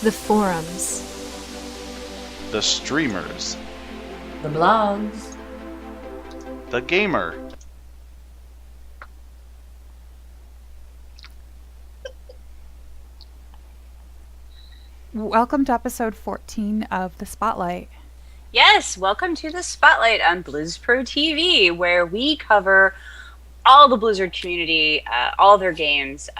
The forums. The streamers. The blogs. The gamer. Welcome to episode 14 of The Spotlight. Yes, welcome to the Spotlight on BlizzPro TV, where we cover all the Blizzard community, all their games,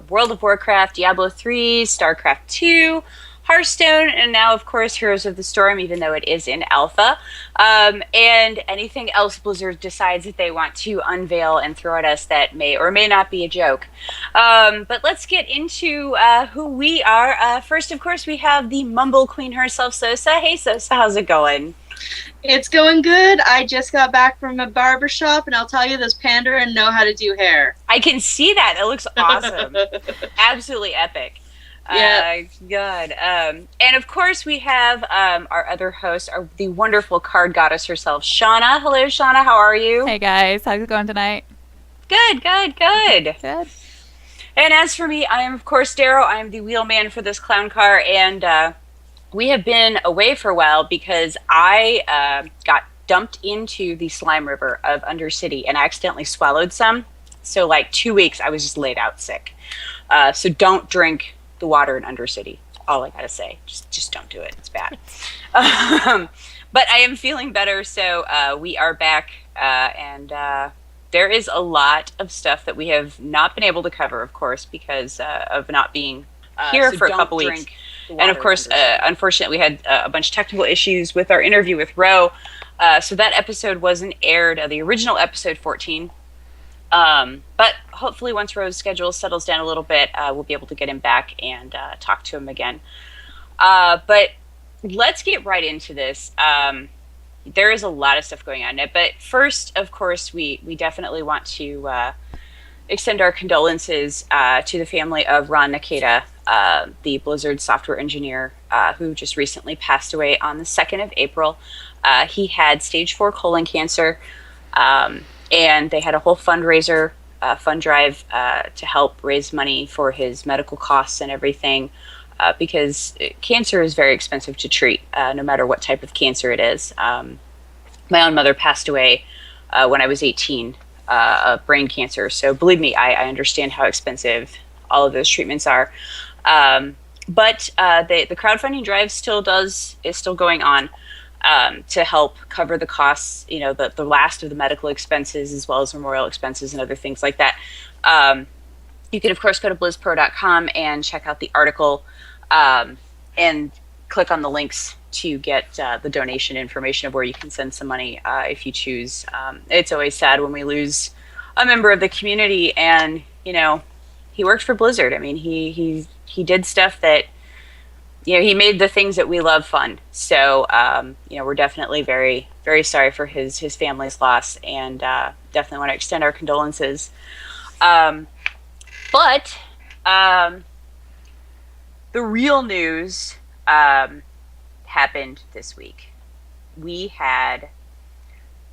World of Warcraft, Diablo 3, StarCraft 2, Hearthstone, and now, of course, Heroes of the Storm, even though it is in alpha, and anything else Blizzard decides that they want to unveil and throw at us that may or may not be a joke. But let's get into who we are. First, of course, we have the Mumble Queen herself, Sosa. Hey, Sosa, how's it going? It's going good. I just got back from a barber shop, and I'll tell you, this Pandaren know how to do hair. I can see that. It looks awesome. Absolutely epic. Yeah. Good. And of course, we have our other host, the wonderful card goddess herself, Shauna. Hello, Shauna. How are you? Hey guys, how's it going tonight? Good. Good. And as for me, I am, of course, Darrow. I am the wheelman for this clown car, and we have been away for a while because I got dumped into the slime river of Undercity and accidentally swallowed some. So, like 2 weeks, I was just laid out sick. So don't drink the water in Undercity. All I gotta say, just don't do it. It's bad. But I am feeling better, so we are back, and there is a lot of stuff that we have not been able to cover, of course, because of not being here for a couple weeks. And of course, unfortunately, we had a bunch of technical issues with our interview with Ro, so that episode wasn't aired. The original episode 14. But hopefully once Ro's schedule settles down a little bit, we'll be able to get him back and talk to him again. But let's get right into this. There is a lot of stuff going on. But first, of course, we definitely want to extend our condolences to the family of Ron Nakata, the Blizzard software engineer who just recently passed away on the 2nd of April. He had stage 4 colon cancer. And they had a whole fundraiser, fund drive to help raise money for his medical costs and everything, because cancer is very expensive to treat, no matter what type of cancer it is. My own mother passed away when I was 18 of brain cancer. So believe me, I understand how expensive all of those treatments are. But the crowdfunding drive is still going on. To help cover the costs, the last of the medical expenses, as well as memorial expenses and other things like that. You can, of course, go to blizzpro.com and check out the article and click on the links to get the donation information of where you can send some money if you choose. It's always sad when we lose a member of the community, and, he worked for Blizzard. I mean, he did stuff that, he made the things that we love fun. So, we're definitely very, very sorry for his family's loss, and definitely want to extend our condolences. But the real news happened this week. We had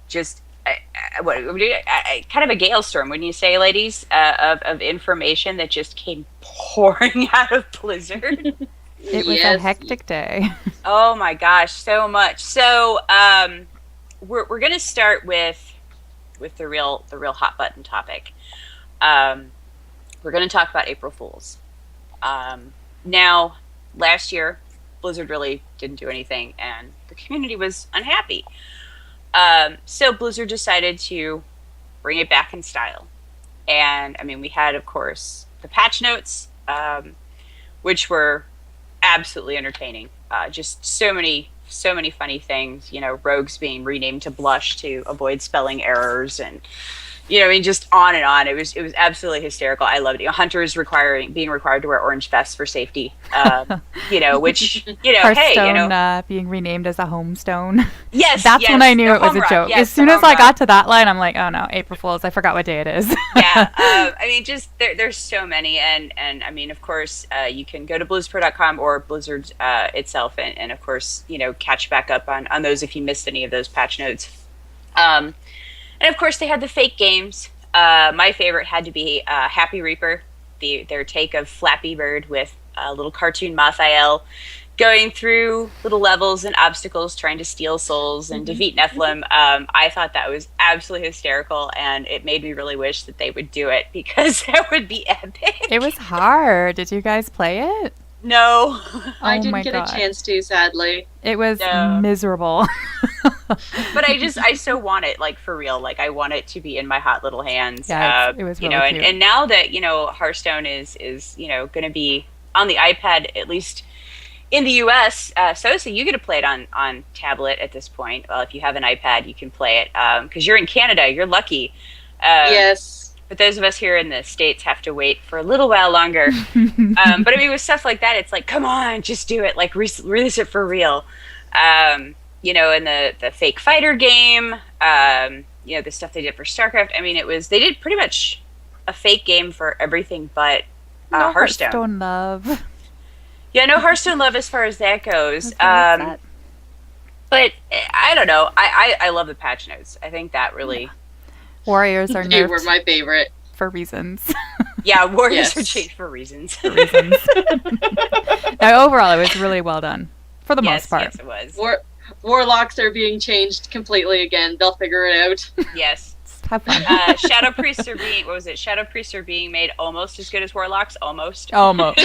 just kind of a gale storm, wouldn't you say, ladies, of information that just came pouring out of Blizzard. It was a hectic day. Oh my gosh, so much. So we're going to start with the real hot button topic. We're going to talk about April Fools. Now, last year, Blizzard really didn't do anything, and the community was unhappy. So Blizzard decided to bring it back in style. And, I mean, we had, of course, the patch notes, which were absolutely entertaining. Just so many funny things. Rogues being renamed to Blush to avoid spelling errors, and just on and on. It was absolutely hysterical. I loved it. Hunters being required to wear orange vests for safety. Which Hearthstone, being renamed as a homestone. Yes, that's when I knew it was a joke. Yes, as soon as I got to that line, I'm like, oh no, April Fools! I forgot what day it is. Yeah, I mean, just there's so many, and I mean, of course, you can go to blizzpro.com or Blizzard itself, and of course, catch back up on those if you missed any of those patch notes. And of course, they had the fake games. My favorite had to be Happy Reaper, their take of Flappy Bird with little cartoon Mathael, going through little levels and obstacles, trying to steal souls and defeat Nephilim. I thought that was absolutely hysterical, and it made me really wish that they would do it because that would be epic. It was hard. Did you guys play it? No. I Oh didn't my get God. a chance to, sadly. It was No. miserable. But I so want it, like, for real. Like, I want it to be in my hot little hands. Yeah, it was you really know, cute. and now that, you know, Hearthstone is going to be on the iPad, at least in the US, Sosa, you get to play it on tablet at this point. Well, if you have an iPad, you can play it. Because you're in Canada, you're lucky. Yes. But those of us here in the States have to wait for a little while longer. But I mean, with stuff like that, it's like, come on, just do it. Like, release it for real. You know, in the fake fighter game, you know, the stuff they did for StarCraft. I mean, they did pretty much a fake game for everything but No Hearthstone. Hearthstone love. Yeah, no Hearthstone love as far as that goes. That's very upset. But I don't know. I love the patch notes. I think that really... Warriors are They were nerfed my favorite. for reasons. Yeah, Warriors Yes. are changed for reasons. For reasons. Now, overall, it was really well done for the most part. Yes, it was. Warlocks are being changed completely again. They'll figure it out. Yes. Just have fun. Shadow Priests are being... What was it? Shadow Priests are being made almost as good as Warlocks. Almost. Almost.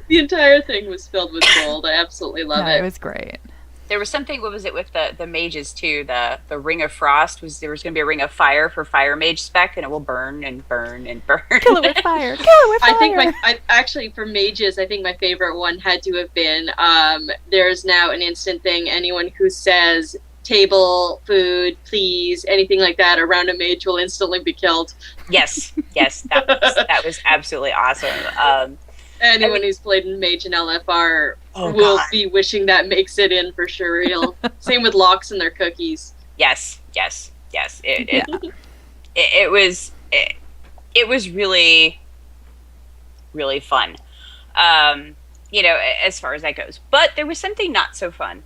The entire thing was filled with gold. I absolutely love Yeah, it. it was great. There was something, what was it, with the mages, too? The Ring of Frost, there was going to be a Ring of Fire for Fire Mage spec, and it will burn and burn and burn. Kill it with fire. Kill it with fire. I think actually for mages, I think my favorite one had to have been there's now an instant thing. Anyone who says table, food, please, anything like that around a mage will instantly be killed. Yes, that was absolutely awesome. Anyone who's played in mage and LFR Oh, will God. be wishing that makes it in for sure. Real. Same with locks and their cookies. Yes. It was really, really fun. You know, as far as that goes. But there was something not so fun.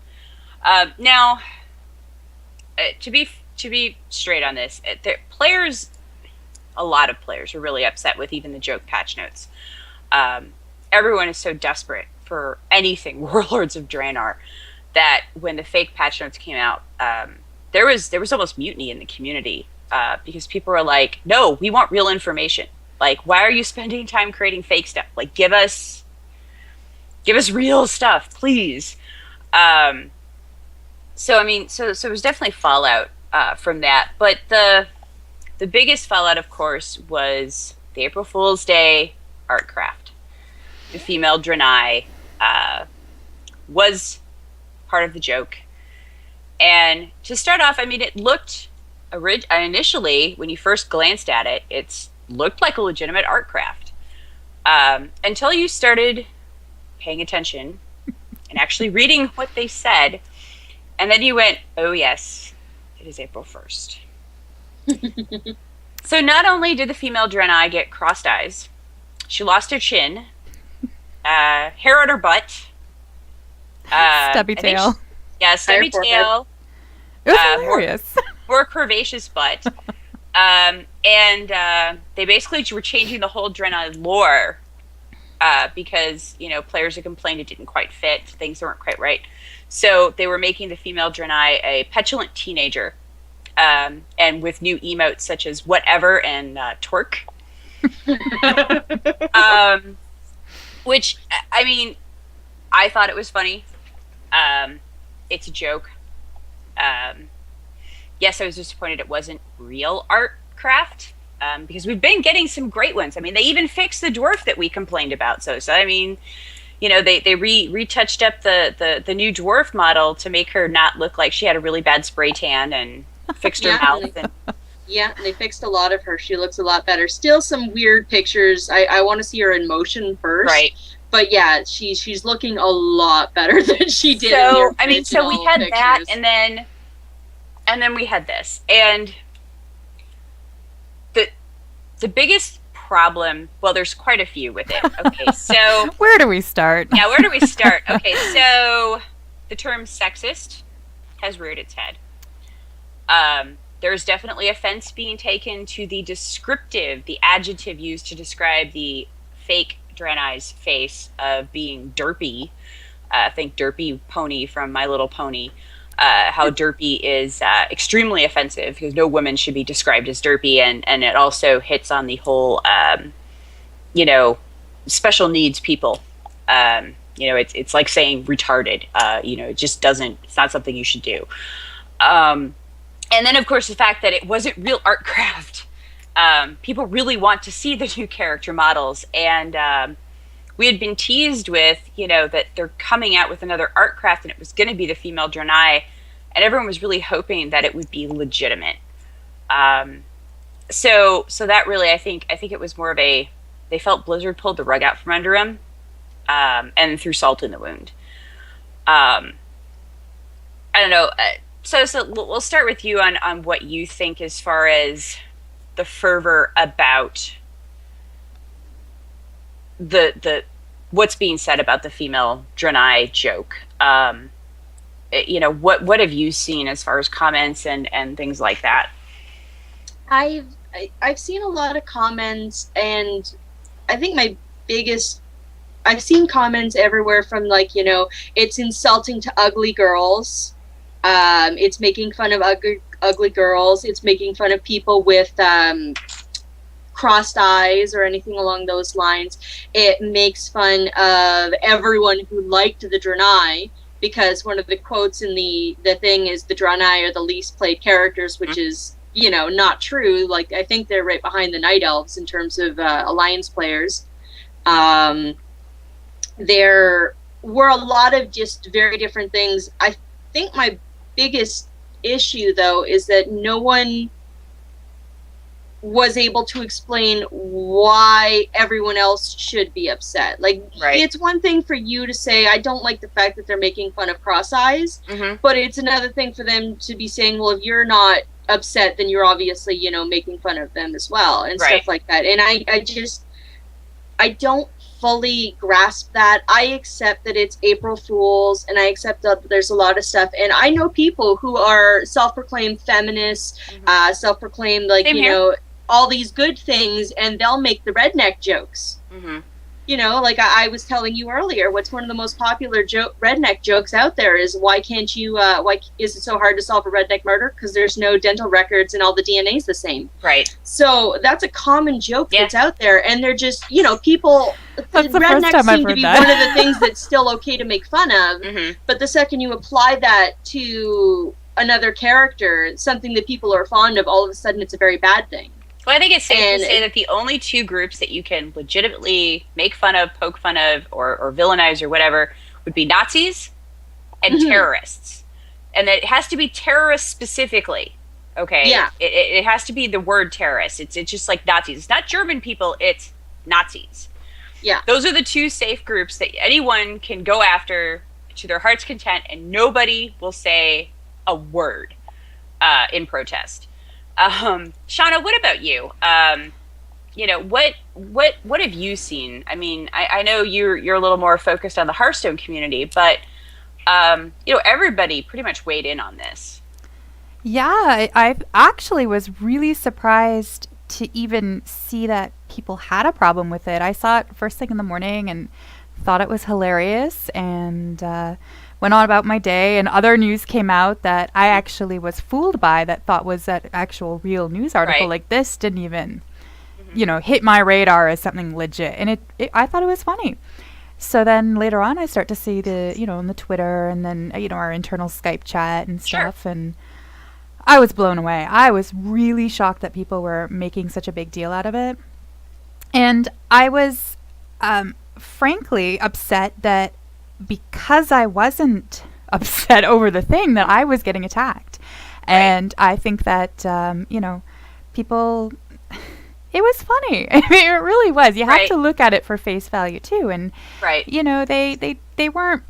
Now, to be straight on this, a lot of players are really upset with even the joke patch notes. Everyone is so desperate for anything Warlords of Draenor that when the fake patch notes came out, there was almost mutiny in the community because people were like, "No, we want real information. Like, why are you spending time creating fake stuff? Like, give us real stuff, please." So I mean, so it was definitely fallout from that. But the biggest fallout, of course, was the April Fool's Day art craft. The female Draenei was part of the joke. And to start off, I mean, it looked initially, when you first glanced at it, it looked like a legitimate art craft. Until you started paying attention and actually reading what they said. And then you went, oh yes, it is April 1st. So not only did the female Draenei get crossed eyes, she lost her chin, hair on her butt, Stubby I think tail. stubby forehead. tail, It was more- hilarious. more curvaceous butt. And they basically were changing the whole Draenei lore because, you know, players had complained it didn't quite fit, things weren't quite right. So they were making the female Draenei a petulant teenager, and with new emotes such as whatever and twerk. Which, I mean, I thought it was funny. It's a joke. Yes, I was disappointed it wasn't real art craft, because we've been getting some great ones. I mean, they even fixed the dwarf that we complained about. So I mean, you know, they retouched up the new dwarf model to make her not look like she had a really bad spray tan and fixed her Yeah, mouth. really. And, Yeah, they fixed a lot of her. She looks a lot better. Still some weird pictures. I want to see her in motion first. right. But yeah, she's looking a lot better than she did. in So the I mean, so we original had that, pictures. and then we had this, and the biggest problem. Well, there's quite a few with it. Okay, so Where do we start? yeah, where do we start? Okay, so the term sexist has reared its head. There's definitely offense being taken to the descriptive, the adjective used to describe the fake Draenei's face of being derpy. Think derpy pony from My Little Pony. How derpy is extremely offensive because no woman should be described as derpy, and it also hits on the whole, special needs people. It's like saying retarded. It just doesn't. It's not something you should do. And then, of course, the fact that it wasn't real art craft. People really want to see the new character models, and we had been teased with, that they're coming out with another art craft, and it was going to be the female Draenei, and everyone was really hoping that it would be legitimate. So that really, I think it was more of they felt Blizzard pulled the rug out from under them, and threw salt in the wound. I don't know. So we'll start with you on what you think as far as the fervor about the what's being said about the female Draenei joke. What have you seen as far as comments and things like that? I've seen a lot of comments, and I think I've seen comments everywhere from it's insulting to ugly girls. It's making fun of ugly girls. It's making fun of people with crossed eyes or anything along those lines. It makes fun of everyone who liked the Draenei, because one of the quotes in the thing is the Draenei are the least played characters, which is, not true. Like, I think they're right behind the Night Elves in terms of Alliance players. There were a lot of just very different things. I think my biggest issue, though, is that no one was able to explain why everyone else should be upset. Like, right. It's one thing for you to say, I don't like the fact that they're making fun of cross eyes, but it's another thing for them to be saying, well, if you're not upset, then you're obviously, making fun of them as well, and stuff like that. And I don't fully grasp that. I accept that it's April Fools, and I accept that there's a lot of stuff, and I know people who are self-proclaimed feminists, self-proclaimed all these good things, and they'll make the redneck jokes. Like I was telling you earlier, what's one of the most popular redneck jokes out there is, why can't you, why is it so hard to solve a redneck murder? Because there's no dental records and all the DNA's the same. Right. So that's a common joke that's out there, and they're just, people, rednecks seem to be one of the things that's still okay to make fun of, but the second you apply that to another character, something that people are fond of, all of a sudden it's a very bad thing. Well, I think it's safe to say that the only two groups that you can legitimately make fun of, poke fun of, or villainize or whatever would be Nazis and terrorists. And that it has to be terrorists specifically, okay? Yeah. It has to be the word terrorist. It's just like Nazis. It's not German people, it's Nazis. Yeah. Those are the two safe groups that anyone can go after to their heart's content, and nobody will say a word in protest. Shauna, what about you? What have you seen? I mean, I know you're a little more focused on the Hearthstone community, but everybody pretty much weighed in on this. Yeah, I actually was really surprised to even see that people had a problem with it. I saw it first thing in the morning and thought it was hilarious, and went on about my day, and other news came out that I actually was fooled by, that thought was that actual real news article. Like, this didn't even, hit my radar as something legit. And I thought it was funny. So then later on, I start to see the, on the Twitter, and then, our internal Skype chat and stuff. And I was blown away. I was really shocked that people were making such a big deal out of it. And I was, frankly, upset that because I wasn't upset over the thing, that I was getting attacked. And I think that, people, it was funny. I mean, it really was. You have to look at it for face value too. And, they weren't,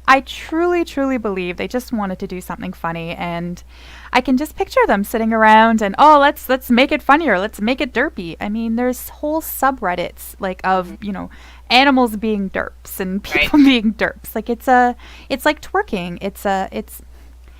I truly, truly believe they just wanted to do something funny. And I can just picture them sitting around and, let's make it funnier. Let's make it derpy. I mean, there's whole subreddits of, animals being derps and people being derps. Like, it's like twerking.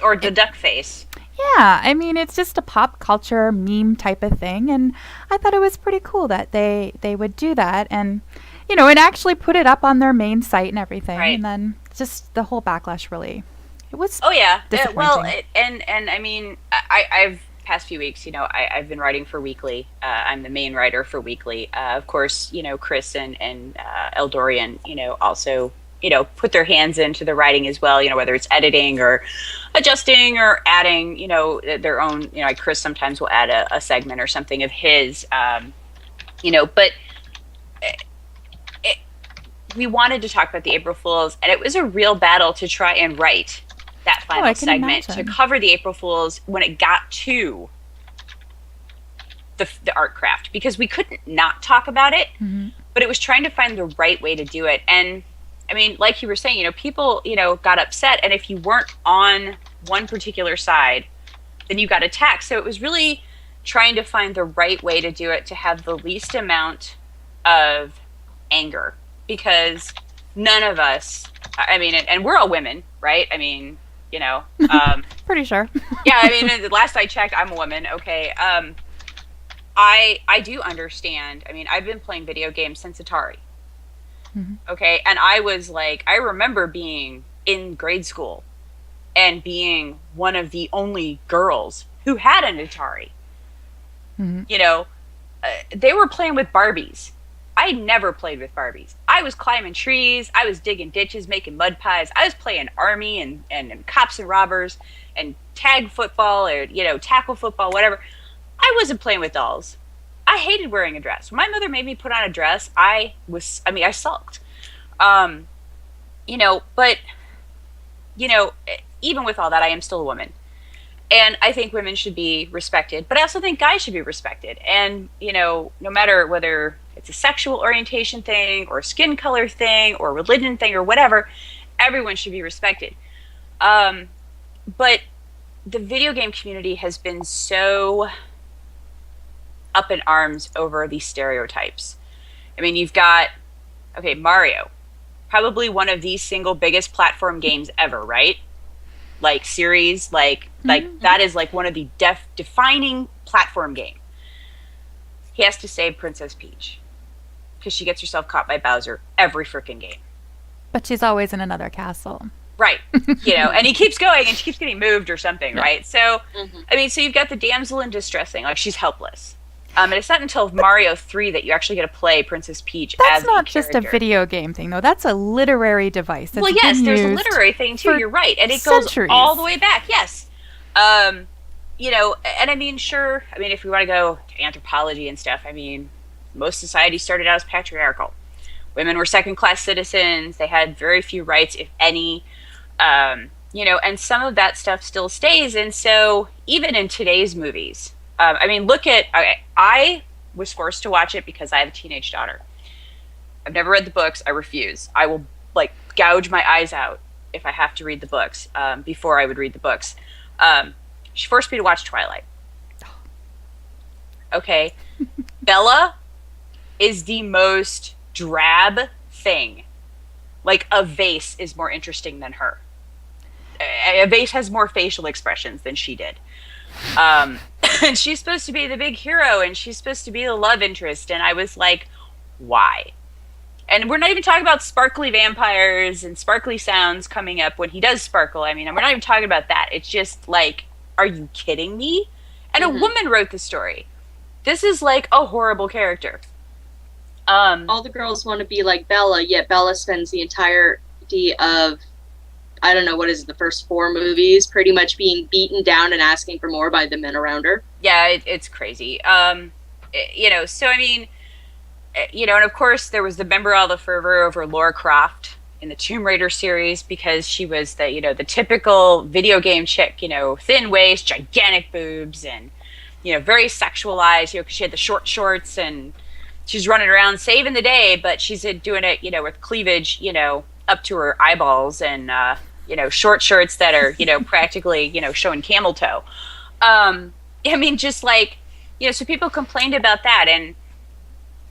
Or the duck face. Yeah, I mean, it's just a pop culture meme type of thing, and I thought it was pretty cool that they would do that, and and actually put it up on their main site and everything, Right. and then just the whole backlash really, it was Oh yeah. Well, disappointing. and I mean, I've past few weeks, I've been writing for Weekly. I'm the main writer for Weekly. Of course, Chris and Eldorian, also put their hands into the writing as well. Whether it's editing or adjusting or adding, their own. Like Chris sometimes will add a segment or something of his. But we wanted to talk about the April Fools, and it was a real battle to try and write that final I can segment imagine. to cover the April Fools when it got to the art craft, because we couldn't not talk about it, but it was trying to find the right way to do it. And I mean, like you were saying, people, got upset, and if you weren't on one particular side, then you got attacked. So it was really trying to find the right way to do it to have the least amount of anger, because none of us, I mean, and we're all women, right? I mean, Pretty sure. yeah, I mean, the last I checked, I'm a woman. Okay. I do understand. I mean, I've been playing video games since Atari. Okay. And I was like, I remember being in grade school and being one of the only girls who had an Atari. They were playing with Barbies. I never played with Barbies. I was climbing trees. I was digging ditches, making mud pies. I was playing army and cops and robbers and tag football or, tackle football, whatever. I wasn't playing with dolls. I hated wearing a dress. When my mother made me put on a dress, I sulked. But, even with all that, I am still a woman. And I think women should be respected, but I also think guys should be respected. And, no matter whether it's a sexual orientation thing or a skin color thing or a religion thing or whatever, everyone should be respected. But the video game community has been so up in arms over these stereotypes. I mean, you've got, Mario, probably one of the single biggest platform games ever, right? Like series, like that is like one of the defining platform game. He has to save Princess Peach because she gets herself caught by Bowser every freaking game. But she's always in another castle. Right. And he keeps going and she keeps getting moved or something, right? So, I mean, so you've got the damsel in distress thing, like she's helpless. And it's not until Mario 3 that you actually get to play Princess Peach That's as not the just a character. video game thing, though. That's a literary device. That's Well, yes, been there's a used literary thing too. for You're right, and it centuries. goes all the way back. Yes, and I mean, sure. I mean, if we want to go to anthropology and stuff, I mean, most societies started out as patriarchal. Women were second-class citizens. They had very few rights, if any. And some of that stuff still stays. And so, even in today's movies, I mean, look at I was forced to watch it because I have a teenage daughter. I've never read the books. I refuse. I will gouge my eyes out if I have to read the books before I would read the books. She forced me to watch Twilight. Okay. Bella is the most drab thing. Like, a vase is more interesting than her. A vase has more facial expressions than she did. And she's supposed to be the big hero, and she's supposed to be the love interest, and I was like, why? And we're not even talking about sparkly vampires and sparkly sounds coming up when he does sparkle. I mean, we're not even talking about that. It's just like, are you kidding me? And a woman wrote the story. This is like a horrible character. All the girls want to be like Bella, yet Bella spends the entirety of, I don't know, what is it, the first 4 movies, pretty much being beaten down and asking for more by the men around her. Yeah, it's crazy. So I mean, and of course there was remember all the fervor over Lara Croft in the Tomb Raider series because she was the, the typical video game chick, thin waist, gigantic boobs, and, very sexualized, because she had the short shorts and she's running around saving the day, but she's doing it, with cleavage, up to her eyeballs and, short shirts that are, practically, showing camel toe. I mean, just like, so people complained about that. And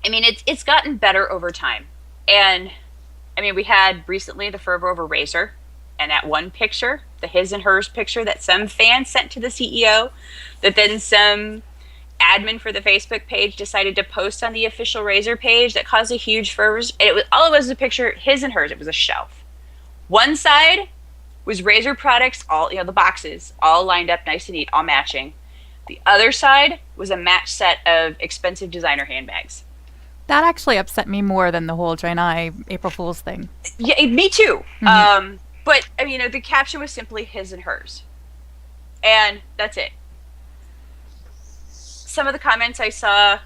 I mean, it's gotten better over time. And I mean, we had recently the fervor over Razor and that one picture the his and hers picture that some fan sent to the CEO, that then some admin for the Facebook page decided to post on the official Razer page that caused a huge fervor. And it was a picture, his and hers. It was a shelf. One side was Razer products, all, you know, the boxes, all lined up nice and neat, all matching. The other side was a match set of expensive designer handbags. That actually upset me more than the whole China April Fool's thing. Yeah, me too. Mm-hmm. But I mean, the caption was simply his and hers, and that's it. Some of the comments I saw,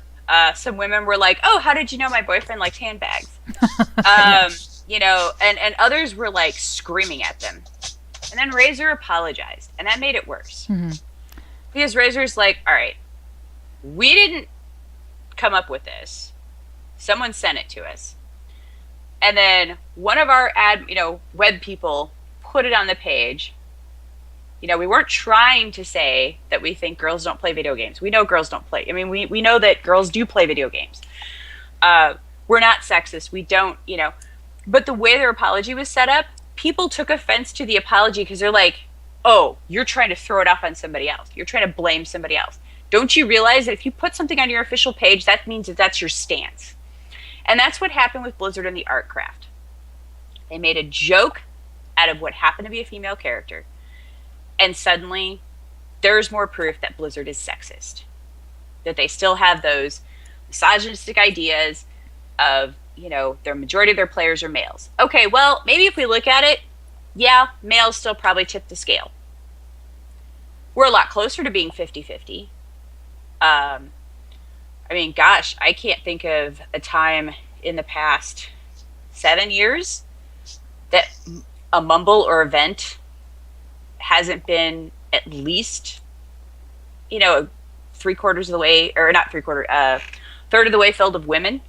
some women were like, "Oh, how did you know my boyfriend likes handbags?" You know, and others were like screaming at them. And then Razer apologized, and that made it worse. Mm-hmm. Because Razer's like, all right, we didn't come up with this. Someone sent it to us. And then one of our web people put it on the page. You know, we weren't trying to say that we think girls don't play video games. We know girls don't play. I mean, we know that girls do play video games. We're not sexist. We don't, you know. But the way their apology was set up, people took offense to the apology because they're like, oh, you're trying to throw it off on somebody else. You're trying to blame somebody else. Don't you realize that if you put something on your official page, that means that that's your stance? And that's what happened with Blizzard and the Artcraft. They made a joke out of what happened to be a female character. And suddenly, there's more proof that Blizzard is sexist. That they still have those misogynistic ideas of, you know, the majority of their players are males. Okay, well, maybe if we look at it, yeah, males still probably tip the scale. We're a lot closer to being 50-50. I mean, gosh, I can't think of a time in the past 7 years that a mumble or event hasn't been at least, you know, third of the way filled of women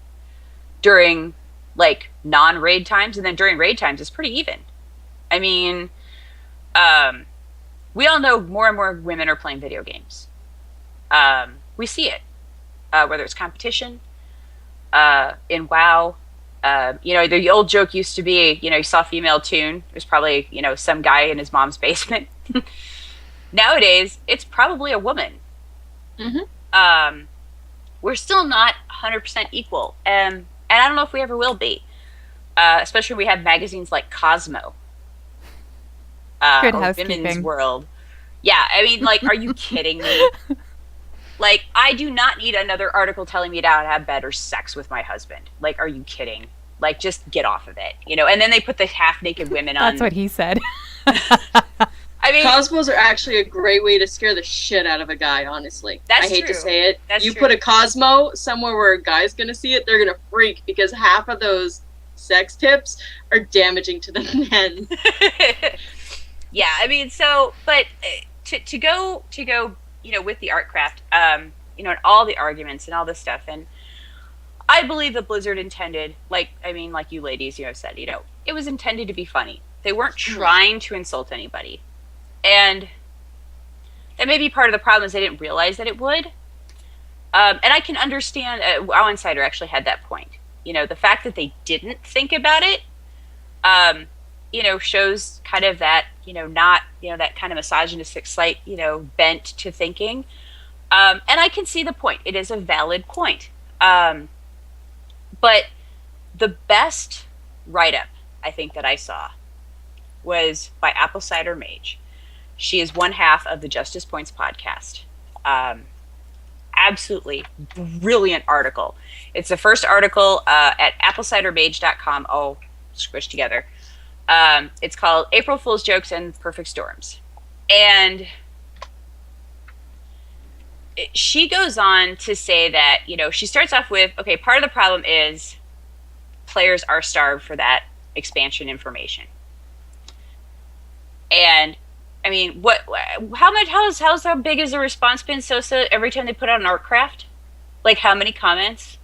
during like non-raid times, and then during raid times it's pretty even. I mean, we all know more and more women are playing video games. We see it, whether it's competition, in WoW. You know, the old joke used to be, you know, you saw a female toon, it was probably, you know, some guy in his mom's basement. Nowadays, it's probably a woman. Mm-hmm. We're still not 100% equal, and I don't know if we ever will be. Especially when we have magazines like Cosmo. Good or housekeeping. Women's World. Yeah, I mean, like, are you kidding me? Like, I do not need another article telling me how to have better sex with my husband. Like, are you kidding? Like, just get off of it, you know? And then they put the half-naked women on. That's what he said. I mean, Cosmos are actually a great way to scare the shit out of a guy, honestly. That's I hate true. to say it. That's you true. put a Cosmo somewhere where a guy's gonna see it, they're gonna freak because half of those sex tips are damaging to the men. Yeah, I mean, so, but to go, you know, with the Artcraft, you know, and all the arguments and all this stuff, and I believe that Blizzard intended, like you ladies, you know, said, you know, it was intended to be funny. They weren't trying to insult anybody. And that may be part of the problem is they didn't realize that it would. And I can understand, WoW Insider actually had that point. You know, the fact that they didn't think about it, you know, shows kind of that, you know, not, you know, that kind of misogynistic, slight, you know, bent to thinking. And I can see the point. It is a valid point. But the best write-up, I think, that I saw was by Apple Cider Mage. She is one half of the Justice Points podcast. Absolutely brilliant article. It's the first article at applecidermage.com, all squished together. It's called April Fool's Jokes and Perfect Storms. And she goes on to say that, you know, she starts off with, okay, part of the problem is players are starved for that expansion information. And I mean, how big is the response been, Sosa, every time they put out an Artcraft? Like, how many comments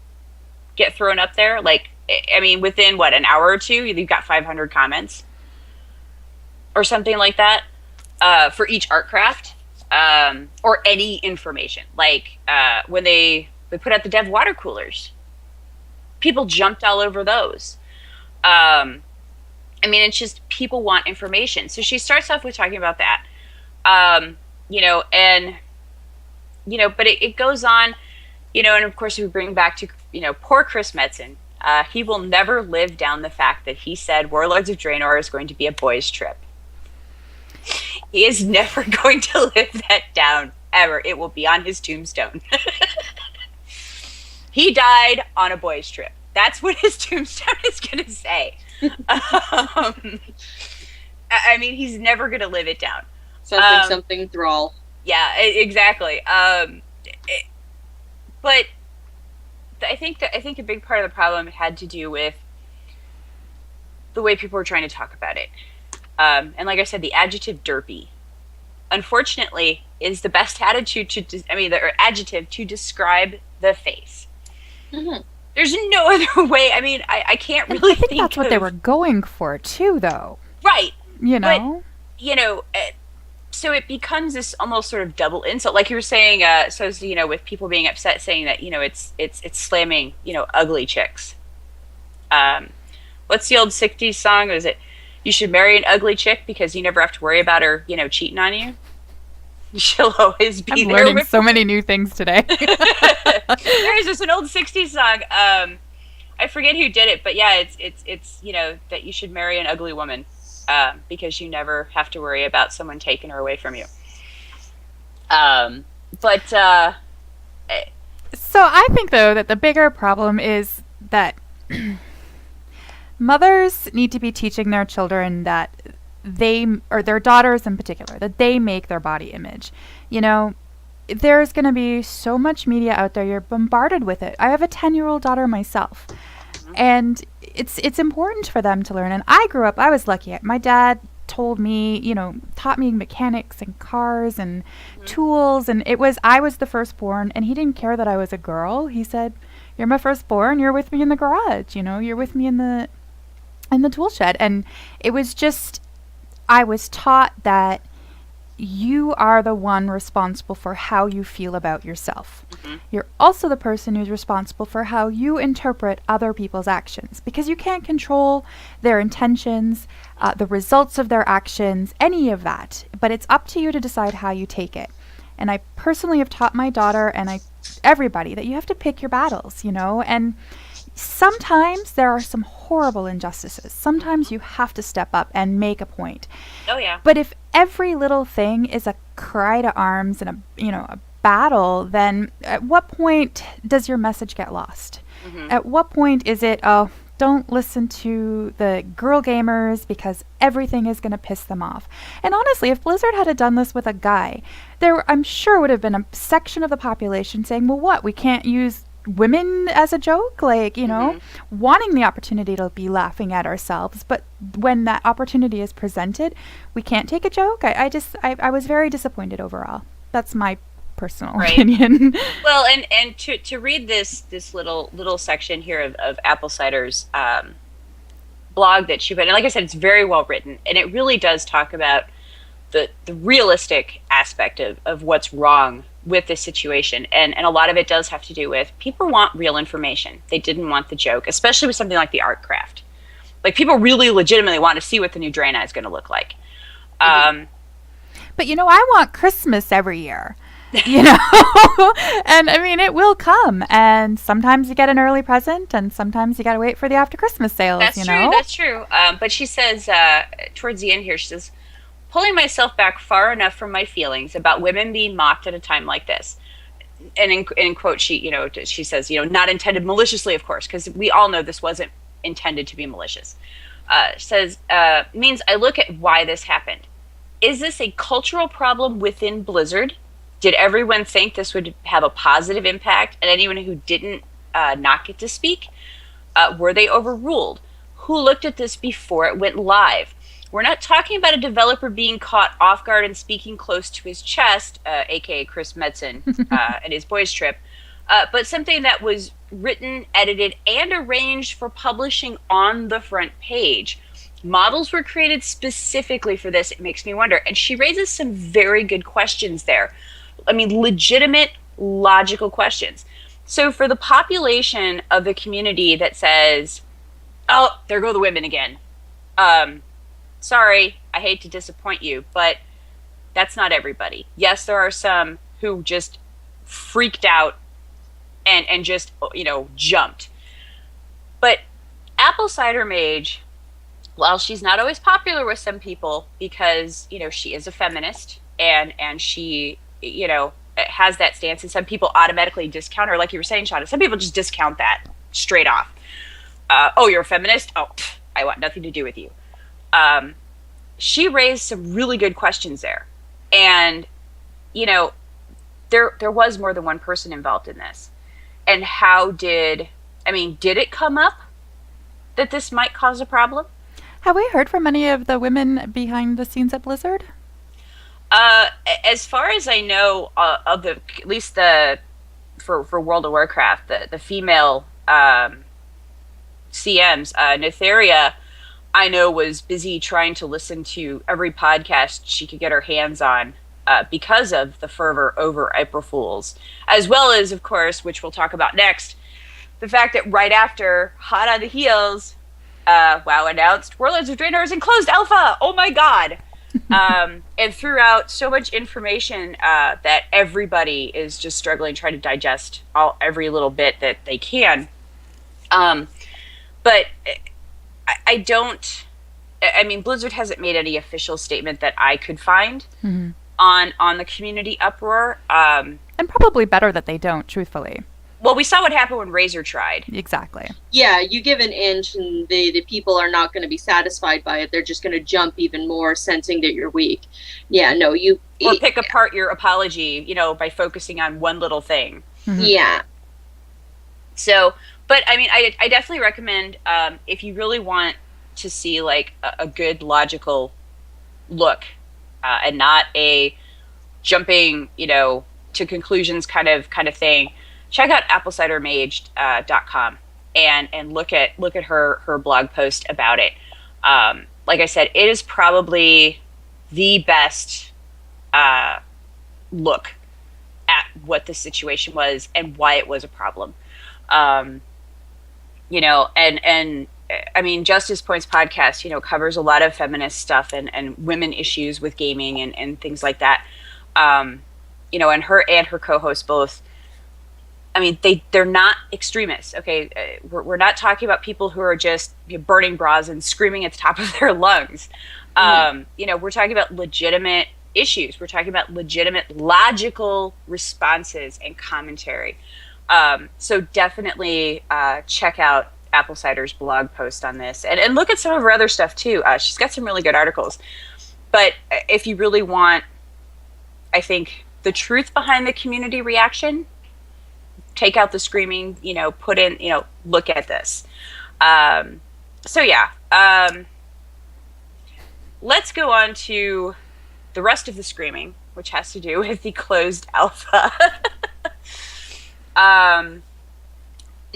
get thrown up there? Like, I mean, within, what, an hour or two, you've got 500 comments? Or something like that, for each Artcraft, or any information. Like, when they put out the dev water coolers, people jumped all over those. I mean, it's just people want information. So she starts off with talking about that, and but it goes on, and of course we bring back to poor Chris Metzen. He will never live down the fact that he said Warlords of Draenor is going to be a boys' trip. He is never going to live that down, ever. It will be on his tombstone. He died on a boys' trip. That's what his tombstone is going to say. I mean, he's never going to live it down. Something thrall. Yeah, exactly. But I think a big part of the problem had to do with the way people were trying to talk about it. And like I said, the adjective derpy, unfortunately, is the best adjective to describe the face. Mm-hmm. There's no other way. I mean, I can't really think that's what they were going for too, though. Right. But, so it becomes this almost sort of double insult, like you were saying. With people being upset, saying that it's slamming ugly chicks. What's the old '60s song? Was it "You should marry an ugly chick because you never have to worry about her cheating on you"? She'll always be I'm there. learning so many new things today. There's just an old '60s song. I forget who did it, but yeah, it's that you should marry an ugly woman. Because you never have to worry about someone taking her away from you. So I think, though, that the bigger problem is that mothers need to be teaching their children that or their daughters in particular, that they make their body image. There's going to be so much media out there. You're bombarded with it. I have a 10-year-old daughter myself. And it's important for them to learn. And I was lucky. My dad taught me mechanics and cars and tools. And I was the firstborn, and he didn't care that I was a girl. He said, "You're my firstborn. You're with me in the garage. You're with me in the tool shed." And it was just, I was taught that you are the one responsible for how you feel about yourself. Mm-hmm. You're also the person who's responsible for how you interpret other people's actions, because you can't control their intentions, the results of their actions, any of that. But it's up to you to decide how you take it. And I personally have taught my daughter and everybody that you have to pick your battles, and sometimes there are some horrible injustices. Sometimes you have to step up and make a point. Oh yeah. But if every little thing is a cry to arms and a battle, then at what point does your message get lost? Mm-hmm. At what point is it, don't listen to the girl gamers because everything is going to piss them off? And honestly, if Blizzard had done this with a guy, I'm sure would have been a section of the population saying, well, what, we can't use women as a joke, wanting the opportunity to be laughing at ourselves, but when that opportunity is presented, we can't take a joke. I was very disappointed overall. That's my personal opinion. Well, and to read this little section here of Apple Cider's blog that she put, and like I said, it's very well written, and it really does talk about the realistic aspect of what's wrong with this situation, and a lot of it does have to do with people want real information. They didn't want the joke, especially with something like the art craft. Like, people really legitimately want to see what the new Draenei is going to look like. But I want Christmas every year. And I mean, it will come, and sometimes you get an early present, and sometimes you got to wait for the after Christmas sales. That's true. But she says towards the end here, she says, "Pulling myself back far enough from my feelings about women being mocked at a time like this." And in quote, she says, not intended maliciously, of course, because we all know this wasn't intended to be malicious. Says, means I look at why this happened. Is this a cultural problem within Blizzard? Did everyone think this would have a positive impact, and anyone who didn't not get to speak? Were they overruled? Who looked at this before it went live? We're not talking about a developer being caught off guard and speaking close to his chest, aka Chris Metzen and his boys' trip, but something that was written, edited, and arranged for publishing on the front page. Models were created specifically for this. It makes me wonder. And she raises some very good questions there. I mean, legitimate, logical questions. So for the population of the community that says, "Oh, there go the women again," Sorry, I hate to disappoint you, but that's not everybody. Yes, there are some who just freaked out and just, jumped. But Apple Cider Mage, while she's not always popular with some people because, she is a feminist and she, has that stance, and some people automatically discount her, like you were saying, Shauna. Some people just discount that straight off. Oh, you're a feminist? Oh, I want nothing to do with you. She raised some really good questions there. And, there was more than one person involved in this. And did it come up that this might cause a problem? Have we heard from any of the women behind the scenes at Blizzard? As far as I know, for World of Warcraft, the female CMs, Netheria, I know, was busy trying to listen to every podcast she could get her hands on because of the fervor over April Fools, as well as, of course, which we'll talk about next, the fact that right after, hot on the heels, WoW announced Warlords of Draenor is in closed alpha. Oh my god! And threw out so much information that everybody is just struggling trying to digest every little bit that they can. But I don't. Blizzard hasn't made any official statement that I could find on the community uproar. And probably better that they don't, truthfully. Well, we saw what happened when Razor tried. Exactly. Yeah, you give an inch and the people are not going to be satisfied by it. They're just going to jump even more, sensing that you're weak. Yeah, no, Or pick apart your apology, by focusing on one little thing. Yeah. So, but I definitely recommend, if you really want to see like a good logical look, and not a jumping, to conclusions kind of thing, check out applecidermage.com and look at her blog post about it. Like I said, it is probably the best look at what the situation was and why it was a problem. Justice Points podcast, covers a lot of feminist stuff and women issues with gaming and things like that. And her co-host both, they're not extremists. Okay. We're not talking about people who are just burning bras and screaming at the top of their lungs. We're talking about legitimate issues. We're talking about legitimate logical responses and commentary. So definitely check out Apple Cider's blog post on this and look at some of her other stuff too. She's got some really good articles. But if you really want, I think, the truth behind the community reaction, take out the screaming, put in, look at this. Let's go on to the rest of the screaming, which has to do with the closed alpha.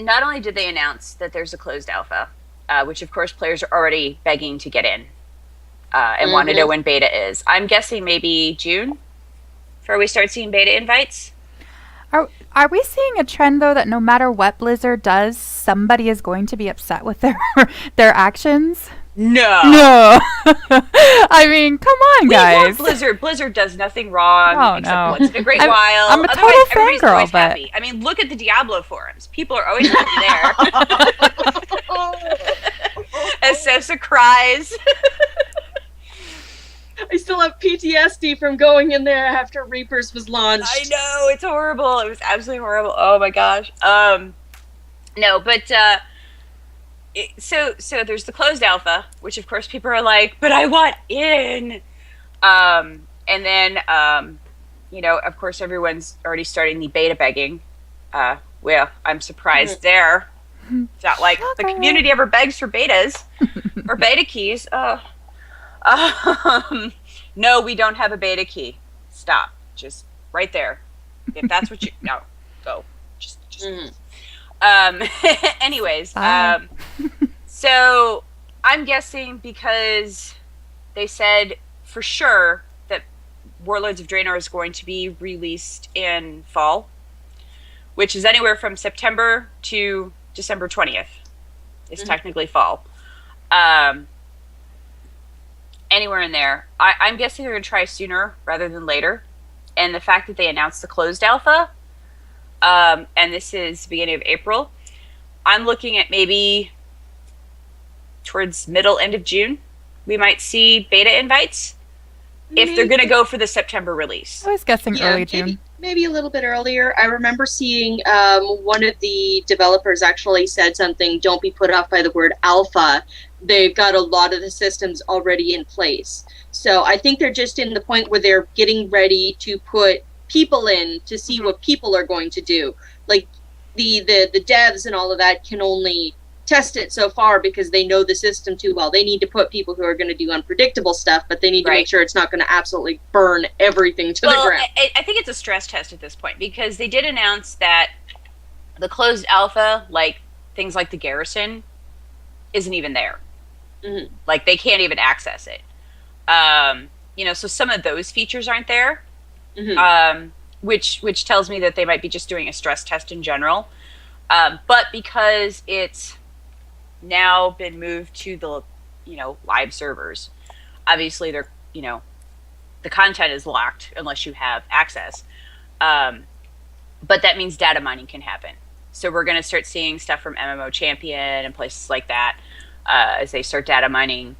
Not only did they announce that there's a closed alpha, which of course players are already begging to get in and want to know when beta is. I'm guessing maybe June before we start seeing beta invites. Are we seeing a trend though that no matter what Blizzard does, somebody is going to be upset with their actions? No. Come on, guys. Blizzard does nothing wrong except once in a great while. I'm a total fangirl, but happy. Look at the Diablo forums. People are always happy there. Assessa cries. I still have PTSD from going in there after Reapers was launched. I know, it's horrible. It was absolutely horrible. Oh my gosh. So there's the closed alpha, which of course people are like, but I want in. And then, of course everyone's already starting the beta begging. Well, I'm surprised there. It's not like the community ever begs for betas or beta keys. No, we don't have a beta key. Stop. Just right there. If that's what no, go. Just. Anyways, so I'm guessing because they said for sure that Warlords of Draenor is going to be released in fall, which is anywhere from September to December 20th. It's technically fall. anywhere in there. I'm guessing they're going to try sooner rather than later. And the fact that they announced the closed alpha, and this is beginning of April, I'm looking at maybe towards middle, end of June, we might see beta invites if they're going to go for the September release. I was guessing early June. Maybe a little bit earlier. I remember seeing one of the developers actually said something, don't be put off by the word alpha. They've got a lot of the systems already in place. So I think they're just in the point where they're getting ready to put people in to see what people are going to do. Like the devs and all of that can only test it so far because they know the system too well. They need to put people who are going to do unpredictable stuff, but they need to make sure it's not going to absolutely burn everything to the ground. I think it's a stress test at this point because they did announce that the closed alpha, like things like the Garrison, isn't even there. Mm-hmm. Like they can't even access it. So some of those features aren't there, which tells me that they might be just doing a stress test in general. But because it's now been moved to the, live servers, obviously they're, the content is locked unless you have access. But that means data mining can happen. So we're going to start seeing stuff from MMO Champion and places like that as they start data mining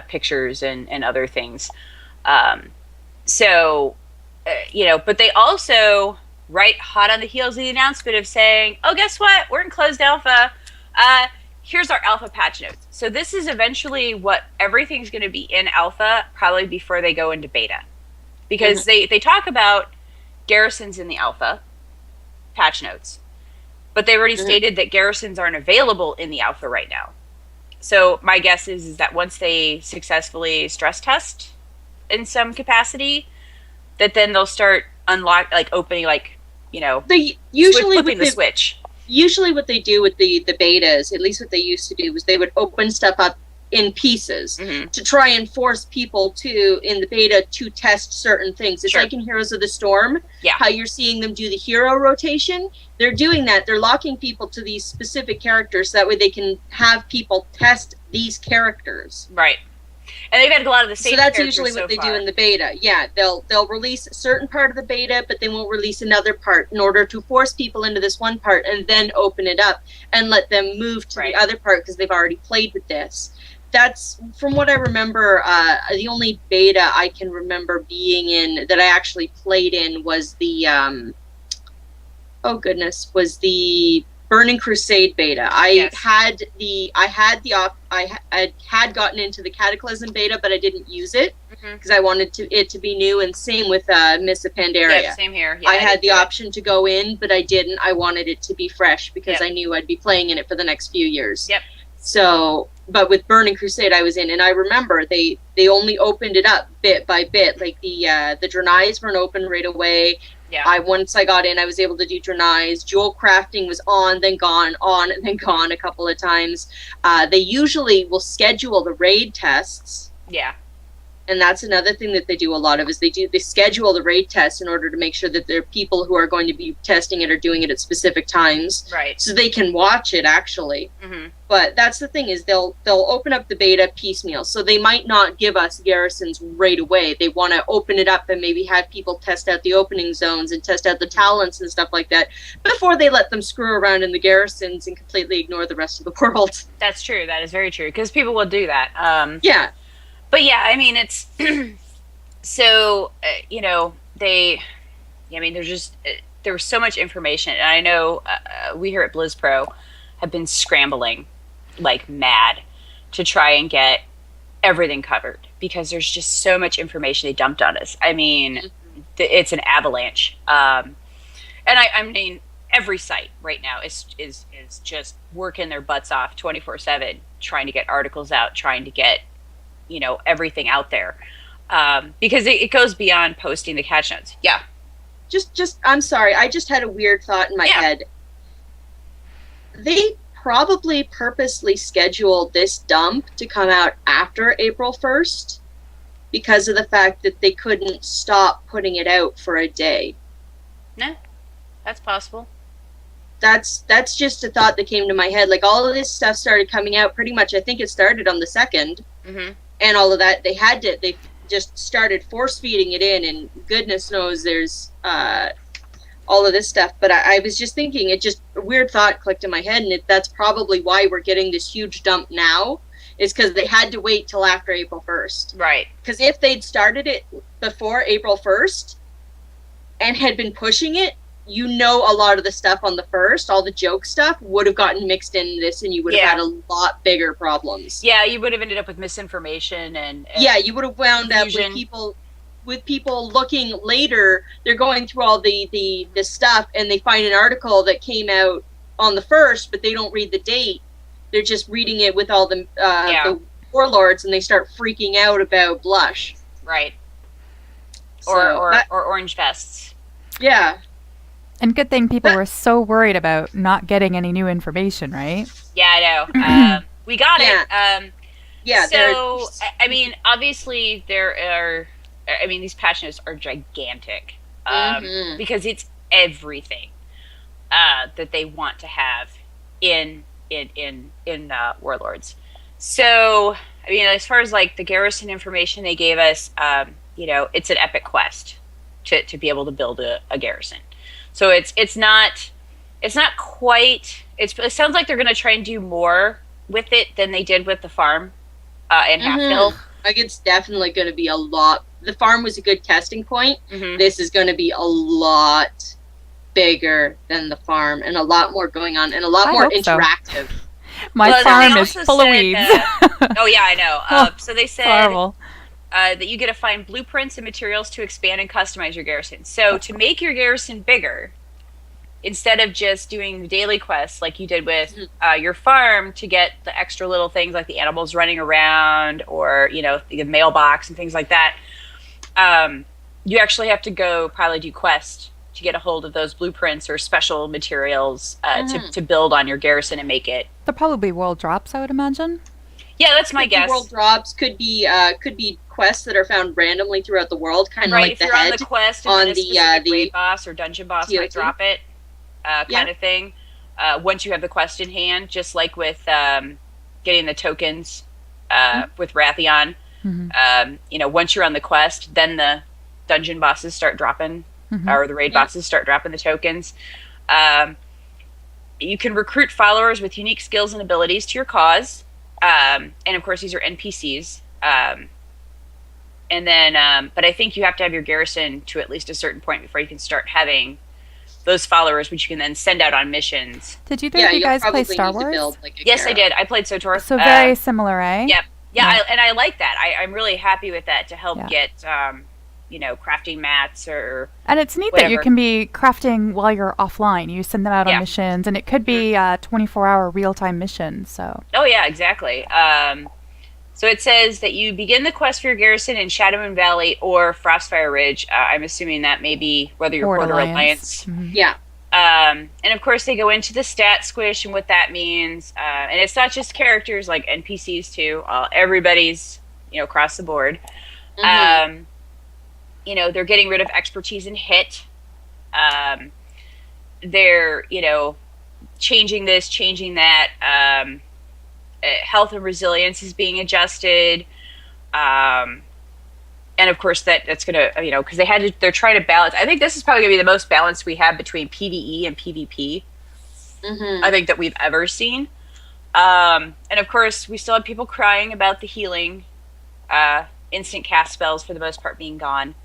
pictures and other things. But they also, right hot on the heels of the announcement of saying, oh, guess what? We're in closed alpha. Here's our alpha patch notes. So this is eventually what everything's going to be in alpha probably before they go into beta. Because they talk about garrisons in the alpha patch notes. But they already stated that garrisons aren't available in the alpha right now. So my guess is that once they successfully stress test in some capacity, that then they'll start opening, They usually flipping the switch. Usually what they do with the betas, at least what they used to do, was they would open stuff up in pieces to try and force people in the beta to test certain things. It's like in Heroes of the Storm, how you're seeing them do the hero rotation. They're doing that. They're locking people to these specific characters so that way they can have people test these characters. Right. And they've had a lot of the same. So that's usually what they do in the beta. Yeah, they'll release a certain part of the beta, but they won't release another part in order to force people into this one part and then open it up and let them move to the other part because they've already played with this. That's, from what I remember, the only beta I can remember being in that I actually played in was the was the Burning Crusade beta. I had gotten into the Cataclysm beta, but I didn't use it because I wanted it to be new. And same with Mists of Pandaria. Yeah, same here. Yeah, I had the option to go in, but I didn't. I wanted it to be fresh because I knew I'd be playing in it for the next few years. Yep. So, but with Burning Crusade, I was in, and I remember they only opened it up bit by bit. Like the Draenei's weren't open right away. Yeah. Once I got in, I was able to do Draenei's. Jewel crafting was on, then gone, on, and then gone a couple of times. They usually will schedule the raid tests. Yeah. And that's another thing that they do a lot of is they schedule the raid tests in order to make sure that there are people who are going to be testing it or doing it at specific times. Right. So they can watch it actually. But that's the thing is they'll open up the beta piecemeal. So they might not give us garrisons right away. They want to open it up and maybe have people test out the opening zones and test out the talents and stuff like that before they let them screw around in the garrisons and completely ignore the rest of the world. That's true. That is very true because people will do that. Yeah. But yeah, I mean, it's so, there's just, there was so much information. And I know we here at BlizzPro have been scrambling like mad to try and get everything covered because there's just so much information they dumped on us. I mean, it's an avalanche. And I mean, every site right now is just working their butts off 24/7, trying to get articles out, trying to get, everything out there. Because it goes beyond posting the catch notes. Yeah. Just I'm sorry. I just had a weird thought in my head. They probably purposely scheduled this dump to come out after April 1st because of the fact that they couldn't stop putting it out for a day. No, that's possible. That's just a thought that came to my head. Like all of this stuff started coming out pretty much, I think it started on the 2nd. and all of that. They just started force feeding it in, and goodness knows there's all of this stuff. But I was just thinking, a weird thought clicked in my head, and that's probably why we're getting this huge dump now, is because they had to wait till after April 1st. Right. Because if they'd started it before April 1st and had been pushing it, a lot of the stuff on the 1st, all the joke stuff, would have gotten mixed in this, and you would have had a lot bigger problems. Yeah, you would have ended up with misinformation and you would have wound confusion. up with people looking later. They're going through all the stuff, and they find an article that came out on the 1st, but they don't read the date. They're just reading it with all the warlords, and they start freaking out about Blush. Right. So Or orange vests. Yeah. And good thing people were so worried about not getting any new information, right? Yeah, I know. We got it. Yeah. So, I mean, obviously these patch notes are gigantic because it's everything that they want to have in Warlords. So, I mean, as far as like the garrison information they gave us, it's an epic quest to be able to build a garrison. So it's not quite. It sounds like they're going to try and do more with it than they did with the farm and Half Hill. Like, it's definitely going to be a lot. The farm was a good testing point. This is going to be a lot bigger than the farm, and a lot more going on, and a lot more interactive. My farm is full of weeds. Oh yeah, I know. So they said horrible. That you get to find blueprints and materials to expand and customize your garrison. So to make your garrison bigger, instead of just doing the daily quests like you did with your farm to get the extra little things like the animals running around or, the mailbox and things like that, you actually have to go probably do quests to get a hold of those blueprints or special materials to build on your garrison and make it. They're probably world drops, I would imagine. Yeah, that's my guess. World drops could be quests that are found randomly throughout the world, kind of like if the you're head on the quest and on then a specific raid boss or dungeon boss might drop it, kind of thing. Once you have the quest in hand, just like with getting the tokens with Rathion. Once you're on the quest, then the dungeon bosses start dropping, or the raid bosses start dropping the tokens. You can recruit followers with unique skills and abilities to your cause. And of course, these are NPCs. And then, but I think you have to have your garrison to at least a certain point before you can start having those followers, which you can then send out on missions. Did either of you guys play Star Wars? Yes, I did. I played SWTOR. So very similar, eh? Yep. Yeah. And I like that. I'm really happy with that to help get, crafting mats or And it's neat whatever. that you can be crafting while you're offline. You send them out on missions, and it could be 24-hour real-time missions. So. Oh yeah, exactly. So it says that you begin the quest for your garrison in Shadowmoon Valley or Frostfire Ridge. I'm assuming that may be whether you're Horde or Alliance. Yeah. And of course they go into the stat squish and what that means. And it's not just characters, like NPCs too. Everybody's, across the board. They're getting rid of expertise in hit. They're, changing this, changing that. Health and resilience is being adjusted. And of course that's going to, because they're trying to balance. I think this is probably going to be the most balanced we have between PvE and PvP. I think that we've ever seen. And of course we still have people crying about the healing, instant cast spells for the most part being gone.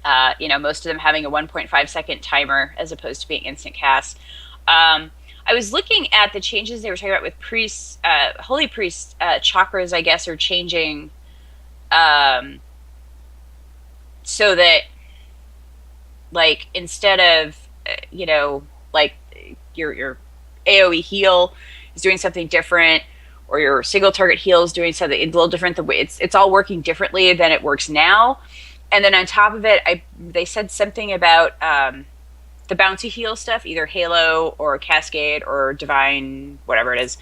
Most of them having a 1.5 second timer as opposed to being instant cast. I was looking at the changes they were talking about with priests, holy priests, chakras, I guess, are changing so that, like, instead of, like your AoE heal is doing something different, or your single target heal is doing something a little different. The way it's all working differently than it works now. And then on top of it, they said something about the bouncy heal stuff, either Halo or Cascade or Divine, whatever it is,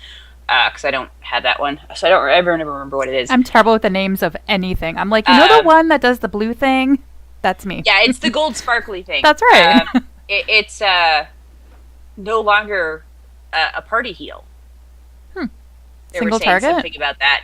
because I don't have that one, so I don't ever remember what it is. I'm terrible with the names of anything. I'm like, the one that does the blue thing? That's me. Yeah, it's the gold sparkly thing. That's right. It's no longer a party heal. Single were saying target? something about that.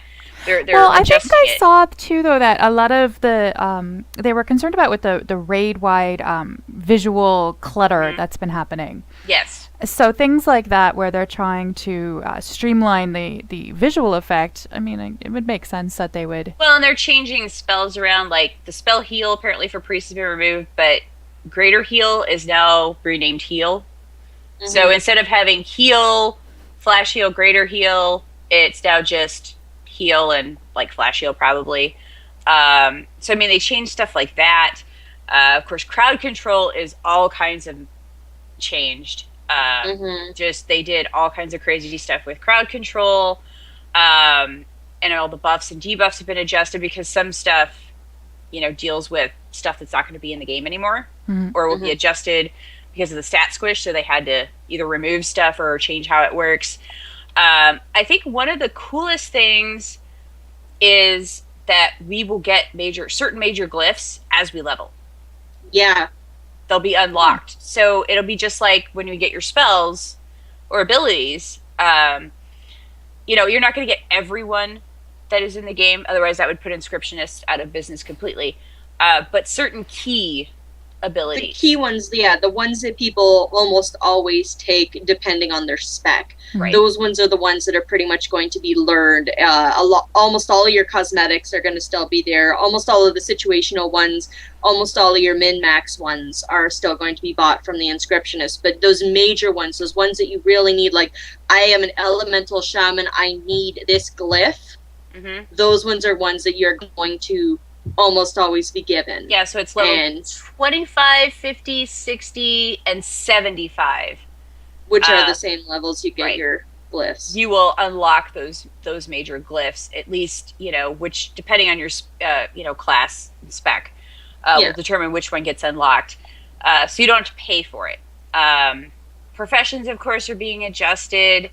They're Well, I think adjusting I it. saw too, though, that a lot of the they were concerned about with the raid-wide visual clutter that's been happening. Yes. So things like that, where they're trying to streamline the visual effect. I mean, it would make sense that they would. Well, and they're changing spells around. Like the spell heal apparently for priests has been removed, but greater heal is now renamed heal. So instead of having heal, flash heal, greater heal, it's now just heal and like flash heal probably. So I mean, they changed stuff like that. Of course, crowd control is all kinds of changed. Just they did all kinds of crazy stuff with crowd control, and all the buffs and debuffs have been adjusted because some stuff, deals with stuff that's not going to be in the game anymore, or will be adjusted because of the stat squish. So they had to either remove stuff or change how it works. I think one of the coolest things is that we will get certain major glyphs as we level. Yeah. They'll be unlocked. So it'll be just like when you get your spells or abilities, you're not going to get everyone that is in the game. Otherwise, that would put Inscriptionists out of business completely. But certain key abilities. The key ones, the ones that people almost always take depending on their spec. Right. Those ones are the ones that are pretty much going to be learned. Almost all of your cosmetics are going to still be there. Almost all of the situational ones, almost all of your min-max ones are still going to be bought from the Inscriptionist. But those major ones, those ones that you really need, like, I am an elemental shaman, I need this glyph. Those ones are ones that you're going to almost always be given. Yeah, so it's level 25, 50, 60, and 75. Which are the same levels you get your glyphs. You will unlock those major glyphs, at least, which, depending on your, class and spec, will determine which one gets unlocked. So you don't have to pay for it. Professions, of course, are being adjusted.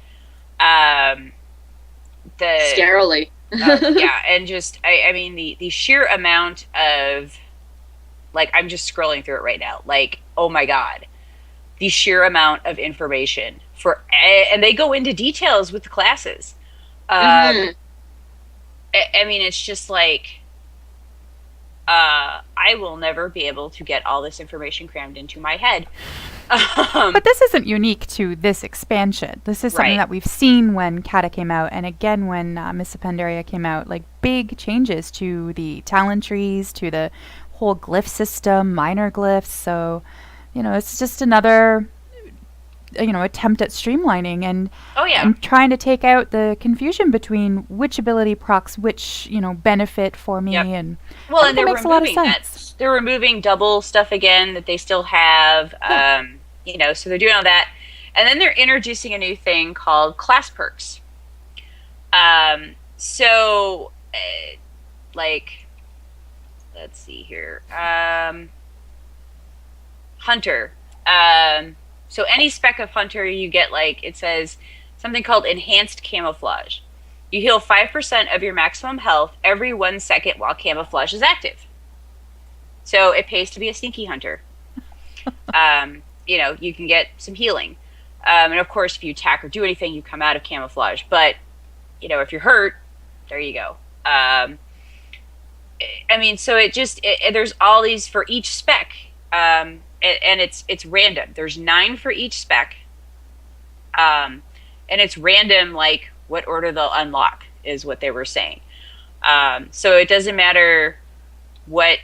Scarily. Yeah, and just, I mean, the sheer amount of, like, I'm just scrolling through it right now. Like, oh my God. The sheer amount of information and they go into details with the classes. I mean, it's just like, I will never be able to get all this information crammed into my head. But this isn't unique to this expansion. This is something that we've seen when Kata came out, and again when Mists of Pandaria came out. Like, big changes to the talent trees, to the whole glyph system, minor glyphs. So, it's just another, attempt at streamlining and trying to take out the confusion between which ability procs which, benefit for me. And and they're makes a lot of removing sense. They're removing double stuff again that they still have. So they're doing all that, and then they're introducing a new thing called class perks. Let's see here. Hunter. So any spec of Hunter you get, like, it says something called Enhanced Camouflage. You heal 5% of your maximum health every 1 second while camouflage is active. So it pays to be a sneaky hunter. You can get some healing. And of course, if you attack or do anything, you come out of camouflage. But, if you're hurt, there you go. I mean, so there's all these for each spec. And it's random. There's 9 for each spec. And it's random, like, what order they'll unlock is what they were saying. So it doesn't matter what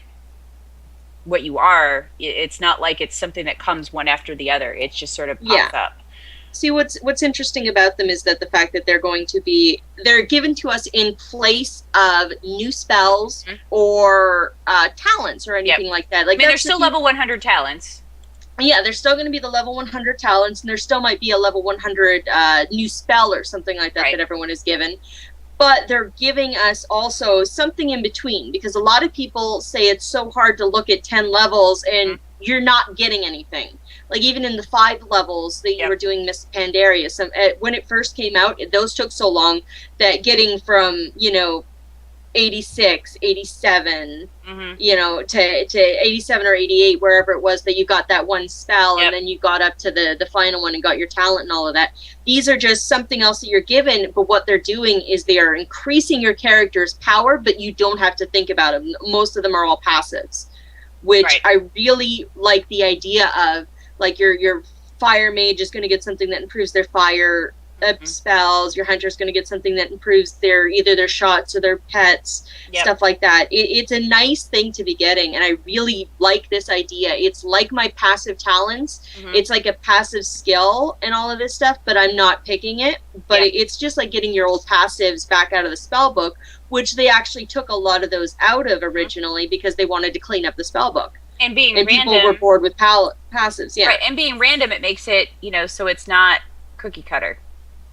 you are. It's not like it's something that comes one after the other. It just sort of pops up. See, what's interesting about them is that the fact that they're given to us in place of new spells or talents or anything like that. Like, I mean, there's still level 100 talents. Yeah, there's still going to be the level 100 talents, and there still might be a level 100 new spell or something like that that everyone is given. But they're giving us also something in between, because a lot of people say it's so hard to look at 10 levels and you're not getting anything. Like, even in the 5 levels that you were doing Mists of Pandaria, when it first came out, those took so long that getting from, 86, 87, Mhm. you know, to 87 or 88, wherever it was that you got that one spell, Yep. and then you got up to the final one and got your talent and all of that. These are just something else that you're given, but what they're doing is they are increasing your character's power, but you don't have to think about them. Most of them are all passives, which Right. I really like the idea of. Like your fire mage is going to get something that improves their fire spells. Your hunter is going to get something that improves either their shots or their pets, Yep. stuff like that. It's a nice thing to be getting, and I really like this idea. It's like my passive talents. Mhm. It's like a passive skill and all of this stuff, but I'm not picking it. But Yeah. it's just like getting your old passives back out of the spell book, which they actually took a lot of those out of originally because they wanted to clean up the spell book. And being And random, people were bored with passives, yeah. right? And being random, it makes it, so it's not cookie cutter.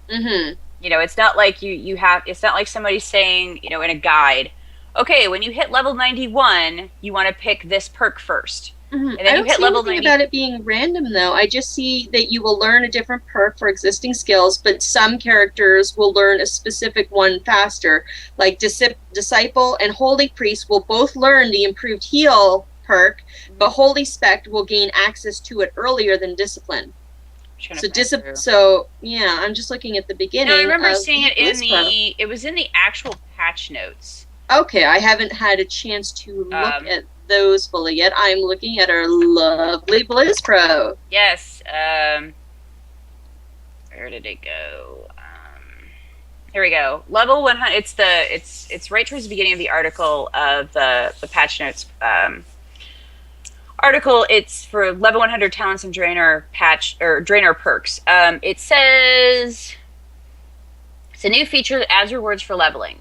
Mm-hmm. It's not like you have. It's not like somebody saying, in a guide, okay, when you hit level 91, you want to pick this perk first. Mm-hmm. And then I you don't hit see level anything 90. about it being random, though. I just see that you will learn a different perk for existing skills, but some characters will learn a specific one faster. Like Disciple and Holy Priest will both learn the improved heal perk, but Holy Spect will gain access to it earlier than Discipline. So yeah, I'm just looking at the beginning. No, I remember of seeing it in Blizzcraft. it was in the actual patch notes. Okay, I haven't had a chance to look at those fully yet. I'm looking at our lovely Blizz Pro. Yes. Where did it go? Here we go. Level 100. It's right towards the beginning of the article of the patch notes article. It's for level 100 talents and drainer perks. It says it's a new feature that adds rewards for leveling.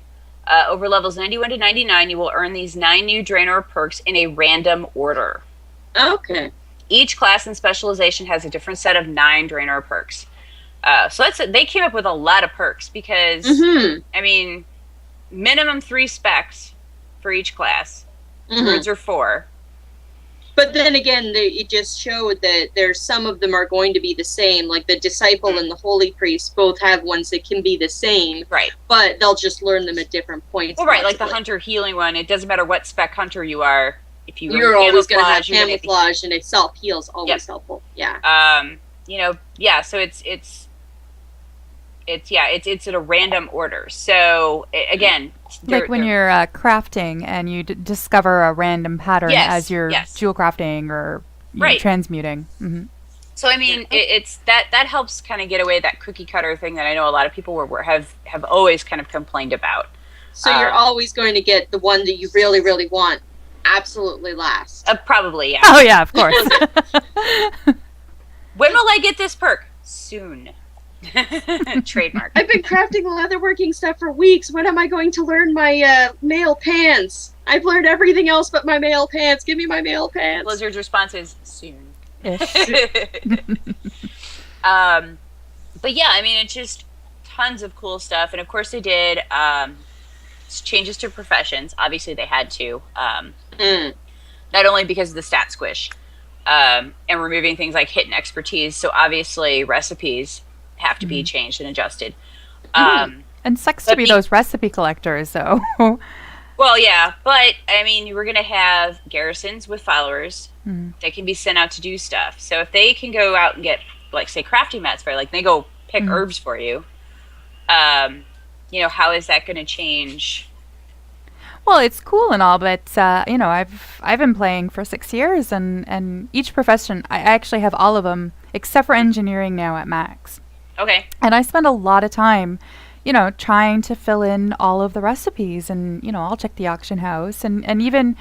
Over levels 91 to 99, you will earn these 9 new drainer perks in a random order. Okay. Each class and specialization has a different set of 9 drainer perks. So they came up with a lot of perks because, I mean, minimum 3 specs for each class. Words are 4. But then again, it just showed that there's some of them are going to be the same. Like the Disciple and the Holy Priest both have ones that can be the same. Right. But they'll just learn them at different points. Well, right, like the possibly. hunter healing one. It doesn't matter what spec hunter you are. If You're always going to have you're gonna camouflage, and a self-heal is always helpful. Yeah. So it's in a random order. So again, Like when you're crafting and you discover a random pattern as you're jewel crafting or transmuting. Mm-hmm. So I mean, it's that helps kind of get away that cookie cutter thing that I know a lot of people have always kind of complained about. So you're always going to get the one that you really, really want absolutely last. Probably, yeah. Oh yeah, of course. When will I get this perk? Soon. Trademark. I've been crafting leatherworking stuff for weeks. When am I going to learn my mail pants? I've learned everything else but my mail pants. Give me my mail pants. Blizzard's response is soon. But yeah, I mean, it's just tons of cool stuff. And of course they did changes to professions. Obviously they had to. Not only because of the stat squish and removing things like hit and expertise. So obviously recipes have to be changed and adjusted. And sucks to be those recipe collectors, though. Well, yeah, but I mean, you were going to have garrisons with followers that can be sent out to do stuff. So if they can go out and get, like, say, crafting mats for, like, they go pick herbs for you. How is that going to change? Well, it's cool and all, but I've been playing for 6 years, and each profession I actually have all of them except for engineering now at max. Okay. And I spend a lot of time, trying to fill in all of the recipes, and I'll check the auction house, and even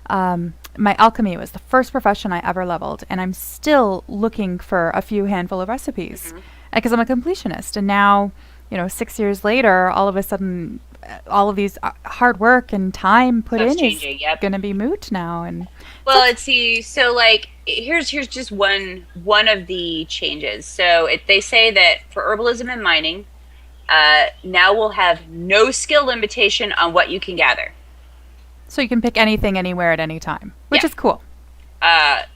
my alchemy was the first profession I ever leveled, and I'm still looking for a few handful of recipes because I'm a completionist, and now 6 years later, all of a sudden, all of these hard work and time put in is going to be moot now. And well, let's see. So, like, here's just one of the changes. So they say that for herbalism and mining, now we'll have no skill limitation on what you can gather. So you can pick anything, anywhere, at any time, which is cool.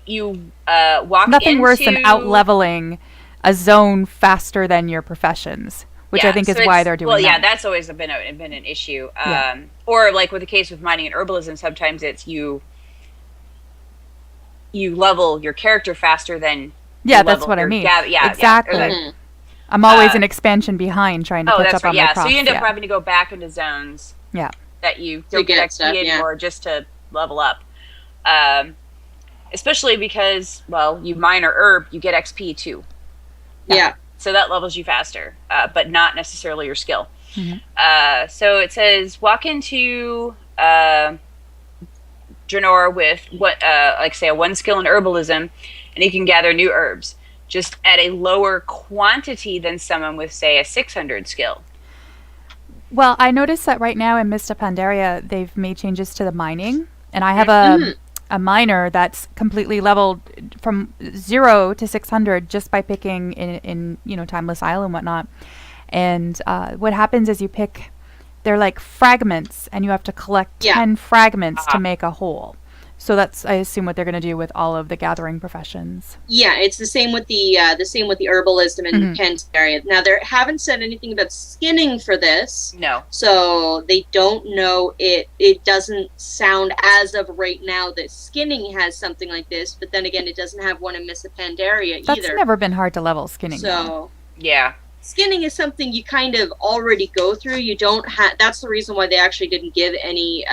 You walk nothing worse than out leveling a zone faster than your professions, which I think is so why it's- they're doing well, yeah, that. that's always been an issue. Yeah. Or like with the case with mining and herbalism, sometimes it's you level your character faster than Yeah, you that's level what I your mean. yeah, Exactly. or Mhm. I'm always uh, an expansion behind trying to catch that's up right. on Yeah, my so props. you end up yeah. having to go back into zones Yeah. that you To don't get get stuff, XP yeah. anymore just to level up. Especially because, well, you mine or herb, you get XP too. Yeah. So that levels you faster, but not necessarily your skill. Mhm. So it says, walk into Draenor with like say a 1 skill in herbalism, and you can gather new herbs, just at a lower quantity than someone with say a 600 skill. Well, I noticed that right now in Mist of Pandaria, they've made changes to the mining, and I have a miner that's completely leveled from 0 to 600 just by picking in Timeless Isle and whatnot. And what happens is you pick, they're like fragments, and you have to collect Yeah. 10 fragments Uh-huh. to make a whole. So that's, I assume, what they're going to do with all of the gathering professions. Yeah, it's the same with the herbalism in Mhm. Pandaria. Now they haven't said anything about skinning for this, No. so they don't know it. It doesn't sound as of right now that skinning has something like this, but then again, it doesn't have one in Miss of Pandaria That's either. never been hard to level skinning. though. So Yeah. skinning is something you kind of already go through. You don't have. That's the reason why they actually didn't give any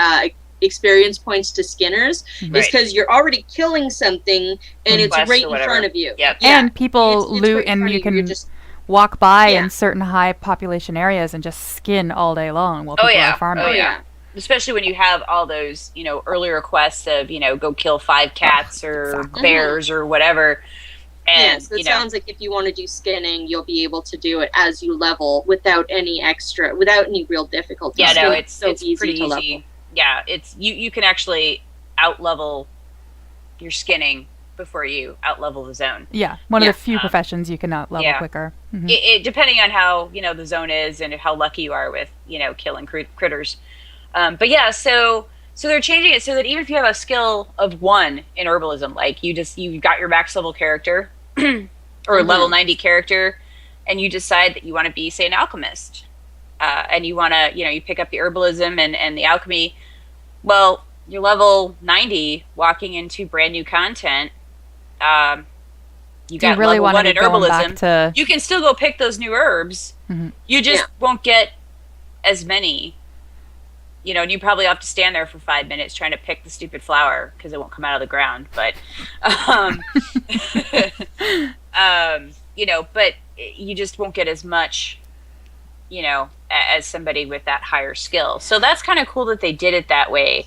experience points to skinners, is Right. because you're already killing something and it's Quest right or in whatever. front of you. Yep. Yeah. And people It's loot right in and front you of You're can just walk by Yeah. in certain high population areas and just skin all day long while people are farming. Oh, yeah. Especially when you have all those, earlier quests of, go kill 5 cats or Exactly. bears or whatever. And, Yes, it sounds like if you want to do skinning, you'll be able to do it as you level without any real difficulty. yeah, no, Skinning it's is so pretty to level. easy. Yeah, it's you can actually out-level your skinning before you out-level the zone. Yeah, one Yeah. of the few professions you can level yeah. quicker. Mhm. It depending on how, the zone is and how lucky you are with, killing critters. But yeah, so they're changing it so that even if you have a skill of 1 in herbalism, like you got your max level character or a level 90 character, and you decide that you want to be, say, an alchemist, and you want to, you pick up the herbalism and the alchemy. Well, you're level 90, walking into brand new content. You Do got you really level want 1 to in be going back herbalism. to? You can still go pick those new herbs. Mhm. You just Yeah. won't get as many. And you probably have to stand there for 5 minutes trying to pick the stupid flower because it won't come out of the ground. But, but you just won't get as much, as somebody with that higher skill. So that's kind of cool that they did it that way.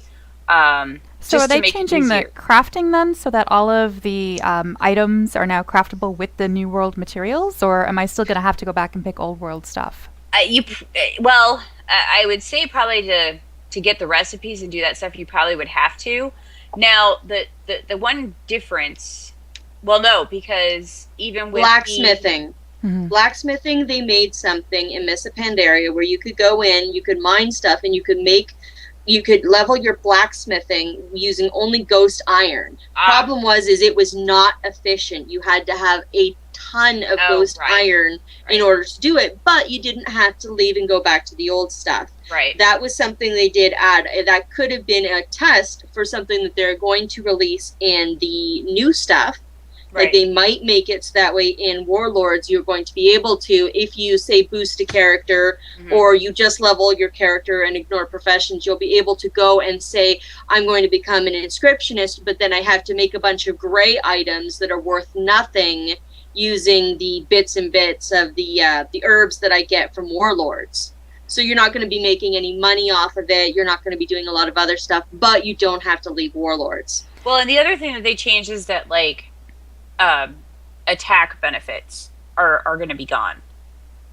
So just are to they make it changing the easier. crafting then, so that all of the items are now craftable with the New World materials, or am I still going to have to go back and pick Old World stuff? I would say probably to get the recipes and do that stuff, you probably would have to. Now, the one difference, well, no, because even with Blacksmithing. Mhm. Blacksmithing, they made something in Miss of Pandaria where you could go in, you could mine stuff, and you could level your blacksmithing using only ghost iron. Problem was it was not efficient. You had to have a ton of ghost iron in order to do it, but you didn't have to leave and go back to the old stuff. right. That was something they did add. That could have been a test for something that they're going to release in the new stuff. Right. Like they might make it so that way in Warlords you're going to be able to, if you say boost a character Mhm. or you just level your character and ignore professions, you'll be able to go and say, I'm going to become an inscriptionist, but then I have to make a bunch of gray items that are worth nothing using the bits and bits of the herbs that I get from Warlords. So you're not going to be making any money off of it. You're not going to be doing a lot of other stuff, but you don't have to leave Warlords. Well, and the other thing that they changed is that attack benefits are going to be gone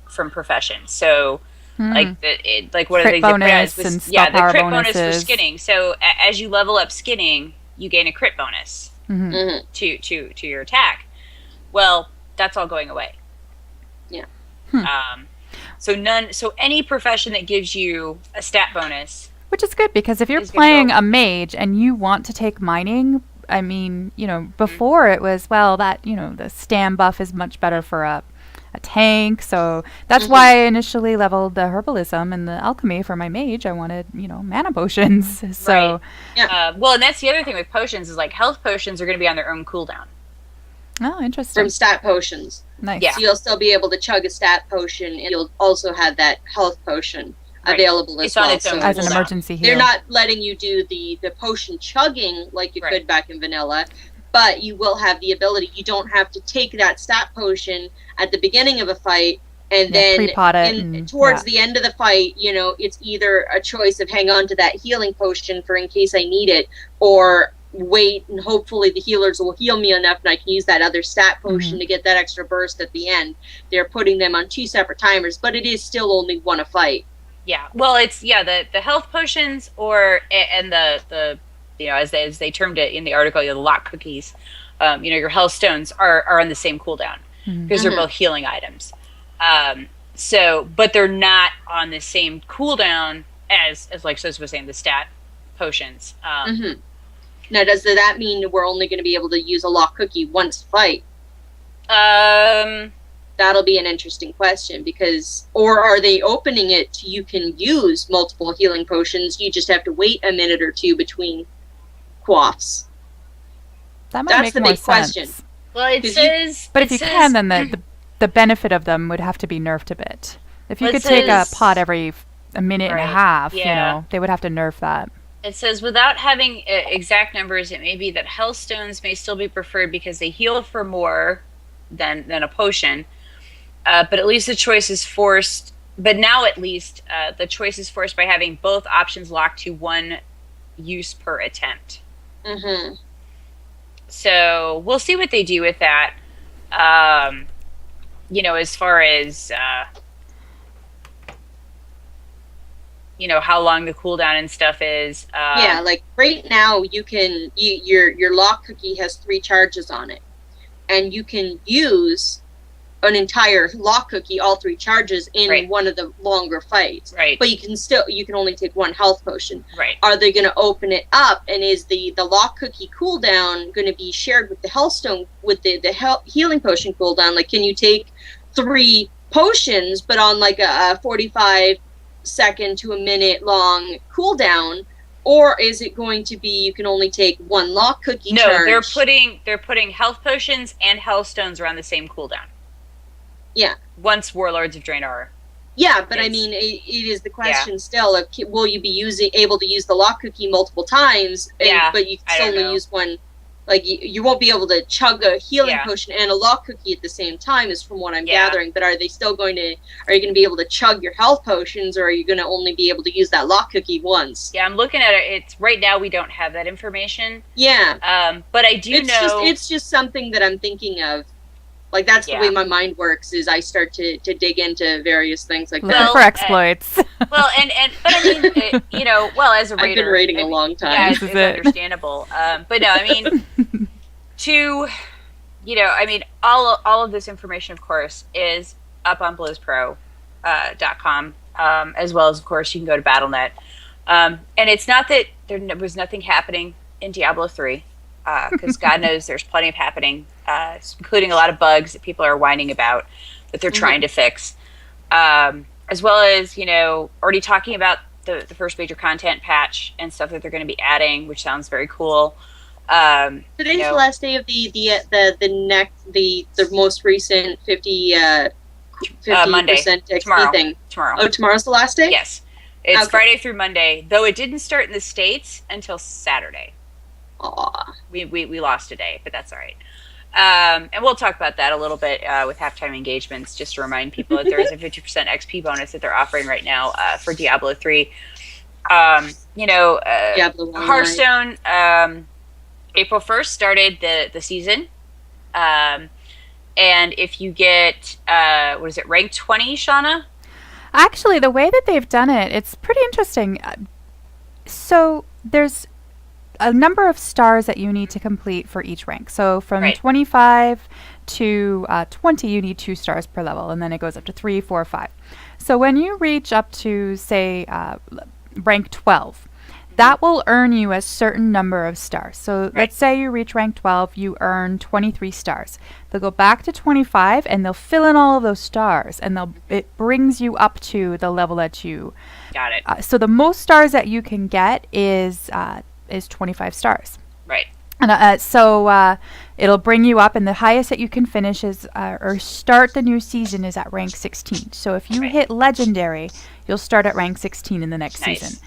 from professions. So Hmm. what are Crit they bonus and spell the power crit bonus for bonuses. skinning. So as you level up skinning, you gain a crit bonus Mhm. Mm-hmm. to your attack. Well, that's all going away. Yeah. So any profession that gives you a stat bonus. Which is good, because if you're Is good playing for- a mage and you want to take mining, I mean, before it was, well, that, the stam buff is much better for a a tank. So that's why I initially leveled the herbalism and the alchemy for my mage. I wanted, mana potions. So, well, and that's the other thing with potions is like health potions are going to be on their own cooldown. oh, interesting. From stat potions. Nice. Yeah. So you'll still be able to chug a stat potion, and you'll also have that health potion available It's as on well. its own So As an cooldown. emergency heal. they're not letting you do the potion chugging like you could back in vanilla, but you will have the ability. You don't have to take that stat potion at the beginning of a fight and then pre-pot it towards the end of the fight, it's either a choice of hang on to that healing potion for in case I need it, or wait and hopefully the healers will heal me enough and I can use that other stat potion to get that extra burst at the end. They're putting them on 2 separate timers, but it is still only one a fight. Yeah. Well, it's the health potions and the as they termed it in the article, the lock cookies. Your health stones are on the same cooldown because they're both healing items. But they're not on the same cooldown as like Sos was saying, the stat potions. Now, does that mean we're only going to be able to use a lock cookie once a fight? That'll be an interesting question or are they opening it to you can use multiple healing potions? You just have to wait a minute or two between quaffs. That might That's make the more big question. sense. Well, it says. But if you can, then the benefit of them would have to be nerfed a bit. If you Well, could it take a says- pot every a minute and a Right, half, yeah. they would have to nerf that. It says, without having exact numbers, it may be that health stones may still be preferred because they heal for more than a potion. But at least the choice is forced. But now at least the choice is forced by having both options locked to 1 use per attempt. Mm-hmm. So we'll see what they do with that. As far as how long the cooldown and stuff is. Yeah, like right now your lock cookie has 3 charges on it, and you can use an entire lock cookie, all 3 charges in one of the longer fights. Right. But you can only take 1 health potion. Right. Are they going to open it up, and is the lock cookie cooldown going to be shared with the health stone, with the healing potion cooldown? Like, can you take 3 potions, but on like a 45-second to a minute long cooldown? Or is it going to be you can only take 1 lock cookie charge? No, they're putting health potions and health stones around the same cooldown. Yeah. Once Warlords of Draenor. Yeah, but I mean, it is the question still of will you be able to use the lock cookie multiple times? But you can still only use 1. Like you won't be able to chug a healing potion and a lock cookie at the same time, is from what I'm gathering. But are you going to be able to chug your health potions, or are you going to only be able to use that lock cookie once? Yeah, I'm looking at it. It's right now we don't have that information. Yeah. But I do know it's just something that I'm thinking of. Like, that's the way my mind works, is I start to dig into various things like Looking that. for exploits. but I mean, as a raider, I've been raiding a long time. Yeah, This it's is it. understandable. But no, I mean, all of this information, of course, is up on BlizPro.com, as well as, of course, you can go to BattleNet. And it's not that there was nothing happening in Diablo 3, because God knows there's plenty of happening, including a lot of bugs that people are whining about that they're trying to fix. As well as, already talking about the first major content patch and stuff that they're going to be adding, which sounds very cool. Today's the last day of the most recent 50% Monday. XP thing. Tomorrow. Oh, tomorrow's the last day? Yes. It's Okay. Friday through Monday, though it didn't start in the States until Saturday. Aw. We lost a day, but that's all right. And we'll talk about that a little bit with halftime engagements, just to remind people that there is a 50% XP bonus that they're offering right now for Diablo 3. Diablo 1 Hearthstone, April 1st started the season. And if you get, rank 20, Shauna? Actually, the way that they've done it, it's pretty interesting. So there's a number of stars that you need to complete for each rank. So from 25 to 20, you need 2 stars per level, and then it goes up to 3, 4, 5. So when you reach up to, say, rank 12, that will earn you a certain number of stars. So let's say you reach rank 12, you earn 23 stars. They'll go back to 25 and they'll fill in all of those stars, and it brings you up to the level that you. Got it. So the most stars that you can get is 25 stars. Right. And so it'll bring you up, and the highest that you can finish is or start the new season is at rank 16. So if you hit legendary, you'll start at rank 16 in the next season.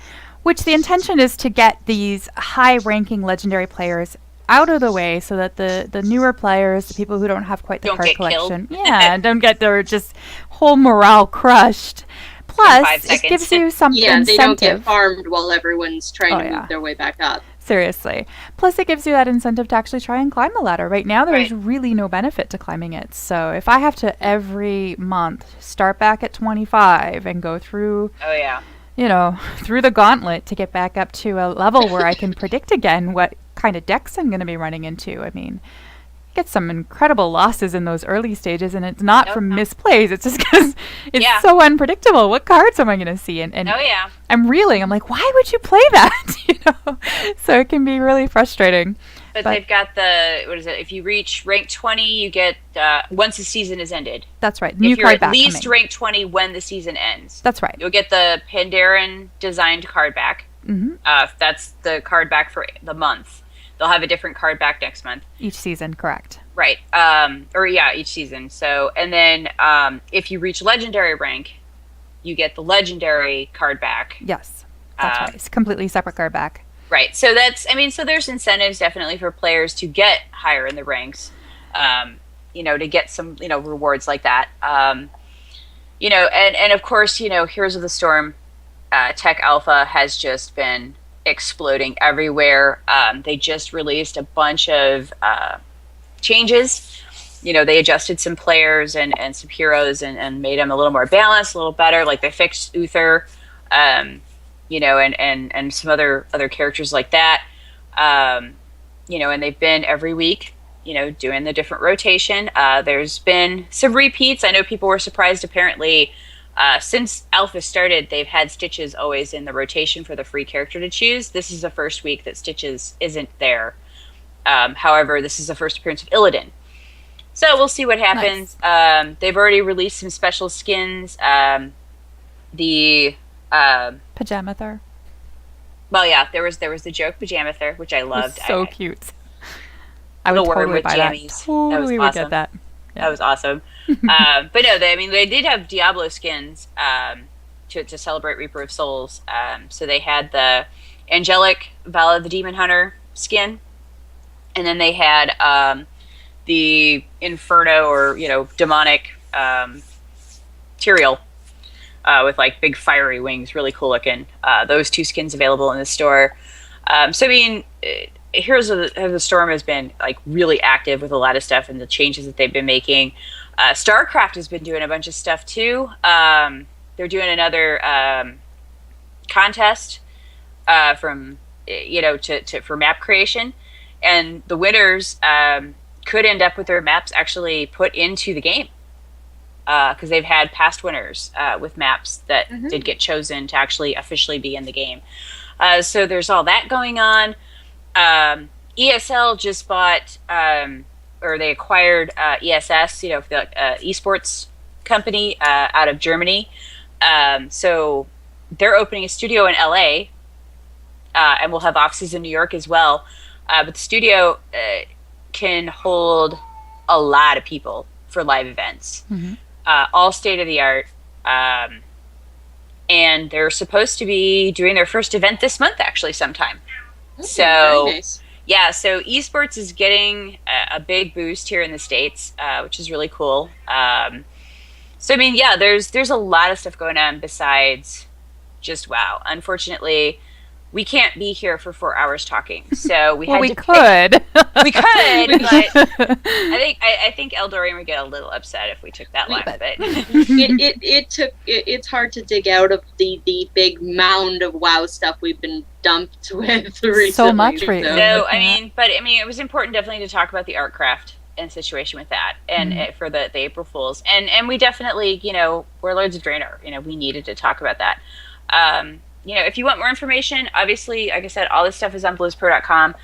Which the intention is to get these high-ranking legendary players out of the way, so that the newer players, the people who don't have quite the Don't card get collection, killed. don't get their just whole morale crushed. Plus, 5 it seconds. gives you some Yeah, incentive. they don't get farmed while everyone's trying to yeah. move their way back up. Seriously. Plus, it gives you that incentive to actually try and climb the ladder. Right now, there's Right. really no benefit to climbing it. So if I have to every month start back at 25 and go through, Oh yeah. through the gauntlet to get back up to a level where I can predict again what kind of decks I'm going to be running into, I mean, get some incredible losses in those early stages, and it's not from misplays. It's just because it's so unpredictable. What cards am I going to see? And Oh yeah. I'm reeling. I'm like, why would you play that? So it can be really frustrating. But they've got what is it? If you reach rank 20, you get, once the season is ended. That's right. New If you're card at back least coming. rank 20 when the season ends. That's right. You'll get the Pandaren designed card back. Hmm. That's the card back for the month. They'll have a different card back next month. Each season, correct. Right. Each season. So, and then if you reach legendary rank, you get the legendary card back. Yes. That's right. It's a completely separate card back. Right. So so there's incentives definitely for players to get higher in the ranks, to get some, rewards like that. And of course, Heroes of the Storm Tech Alpha has just been exploding everywhere. They just released a bunch of changes. They adjusted some players and some heroes and made them a little more balanced, a little better. Like they fixed Uther, and some other characters like that. And they've been every week, doing the different rotation. There's been some repeats. I know people were surprised. Apparently, since Alpha started, they've had Stitches always in the rotation for the free character to choose. This is the first week that Stitches isn't there. However, this is the first appearance of Illidan. So we'll see what happens. Nice. They've already released some special skins. The Pajamathur. Well, yeah, there was the joke Pajamathur, which I loved. So cute. I would totally buy jammies. that. Totally would get that. Yeah. That was awesome. But no, they did have Diablo skins to celebrate Reaper of Souls. So they had the Angelic Vala the Demon Hunter skin, and then they had the Inferno or demonic Tyrael with like big fiery wings, really cool looking. Those two skins available in the store. Heroes of the Storm has been like really active with a lot of stuff and the changes that they've been making. StarCraft has been doing a bunch of stuff too. They're doing another contest for map creation, and the winners could end up with their maps actually put into the game, because they've had past winners with maps that did get chosen to actually officially be in the game. So there's all that going on. ESL just bought, or they acquired ESS, the esports company out of Germany. So they're opening a studio in LA, and we'll have offices in New York as well. But the studio can hold a lot of people for live events, all state of the art. And they're supposed to be doing their first event this month, actually, sometime. So, very nice. Yeah, so esports is getting a big boost here in the States, which is really cool. There's a lot of stuff going on besides just WoW. Unfortunately, we can't be here for 4 hours talking, so we we could. We could, but I think Eldorian would get a little upset if we took that long. But it's hard to dig out of the big mound of WoW stuff we've been dumped with recently. So much for you. So it was important definitely to talk about the Artcraft and situation with that, and for the April Fools, and we definitely Warlords of Draenor, we needed to talk about that. if you want more information, obviously, like I said, all this stuff is on blizzpro.com.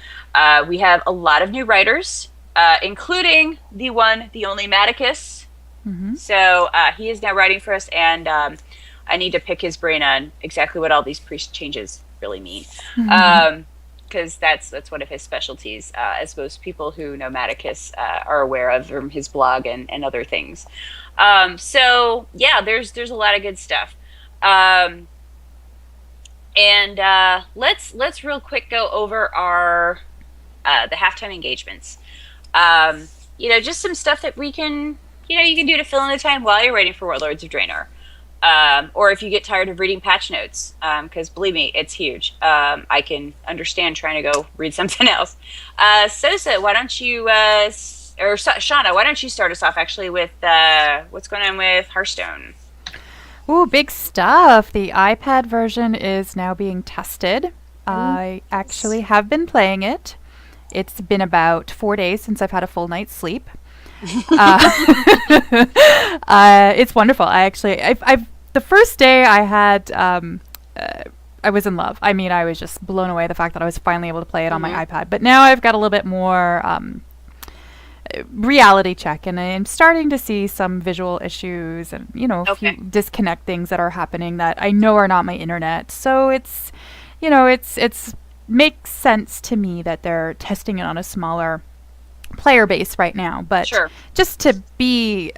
We have a lot of new writers, including the one, the only Maticus. Mm-hmm. So he is now writing for us, and I need to pick his brain on exactly what all these priest changes really mean. Because that's one of his specialties, as most people who know Maticus are aware of from his blog and other things. So yeah, there's a lot of good stuff. And let's real quick go over our the halftime engagements. Just some stuff that we can you can do to fill in the time while you're waiting for Warlords of Draenor. Or if you get tired of reading patch notes, because believe me, it's huge. I can understand trying to go read something else. Sosa, why don't you, or Shauna, why don't you start us off actually with what's going on with Hearthstone? Ooh, big stuff. The iPad version is now being tested. I actually have been playing it. It's been about 4 days since I've had a full night's sleep. It's wonderful. The first day I had, I was in love. I mean, I was just blown away the fact that I was finally able to play it on my iPad. But now I've got a little bit more reality check, and I'm starting to see some visual issues and a few disconnect things that are happening that I know are not my internet. So it's makes sense to me that they're testing it on a smaller player base right now, but Sure. Just to be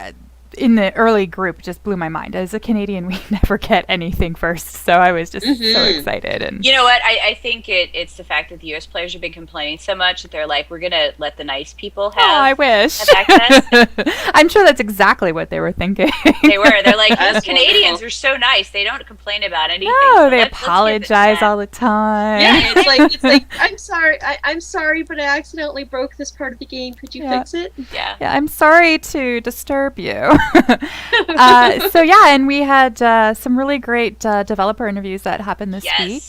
in the early group just blew my mind. As a Canadian, we never get anything first, so I was just so excited. And you know what? I think it's the fact that the U.S. players have been complaining so much that they're like, we're gonna let the nice people have. I wish. Have access. I'm sure that's exactly what they were thinking. They were. They're like, That's those Canadians wonderful. are so nice. They don't complain about anything. No, so they let's give it to apologize them. all the time. Yeah, it's like I'm sorry, I'm sorry, but I accidentally broke this part of the game. Could you fix it? Yeah. Yeah, I'm sorry to disturb you. And we had some really great developer interviews that happened this week.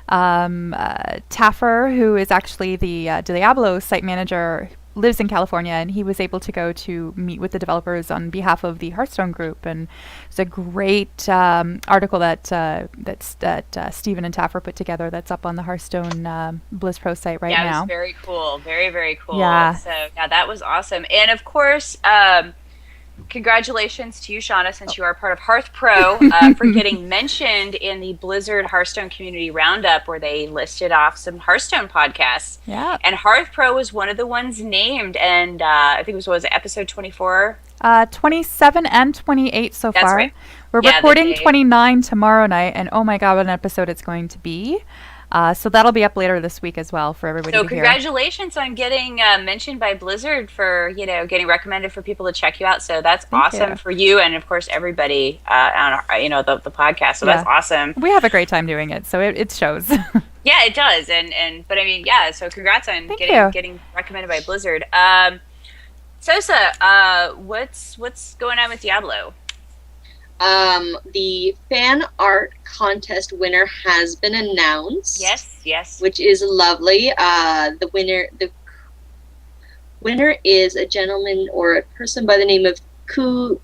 Taffer, who is actually the Diablo site manager, lives in California, and he was able to go to meet with the developers on behalf of the Hearthstone group. And it's a great article that Stephen and Taffer put together that's up on the Hearthstone Blizz Pro site right now. Yeah, it was very cool. Very, very cool. Yeah. So, yeah, that was awesome. And, of course, congratulations to you, Shauna, since you are part of Hearth Pro, for getting mentioned in the Blizzard Hearthstone Community Roundup, where they listed off some Hearthstone podcasts. Yeah. And Hearth Pro was one of the ones named, and I think it was episode 24? 27 and 28 so That's far. right. We're Yeah, recording they- 29 tomorrow night, and oh my god, what an episode it's going to be. So that'll be up later this week as well for everybody So to hear. congratulations on getting mentioned by Blizzard for, getting recommended for people to check you out. So that's awesome you. for you, and of course everybody on our, the podcast. So that's awesome. We have a great time doing it, so it shows. Yeah, it does. But I mean, yeah. So congrats on Thank you. getting recommended by Blizzard. Sosa, what's going on with Diablo? The fan art contest winner has been announced. Yes. Which is lovely. The winner is a gentleman or a person by the name of Kuzinski.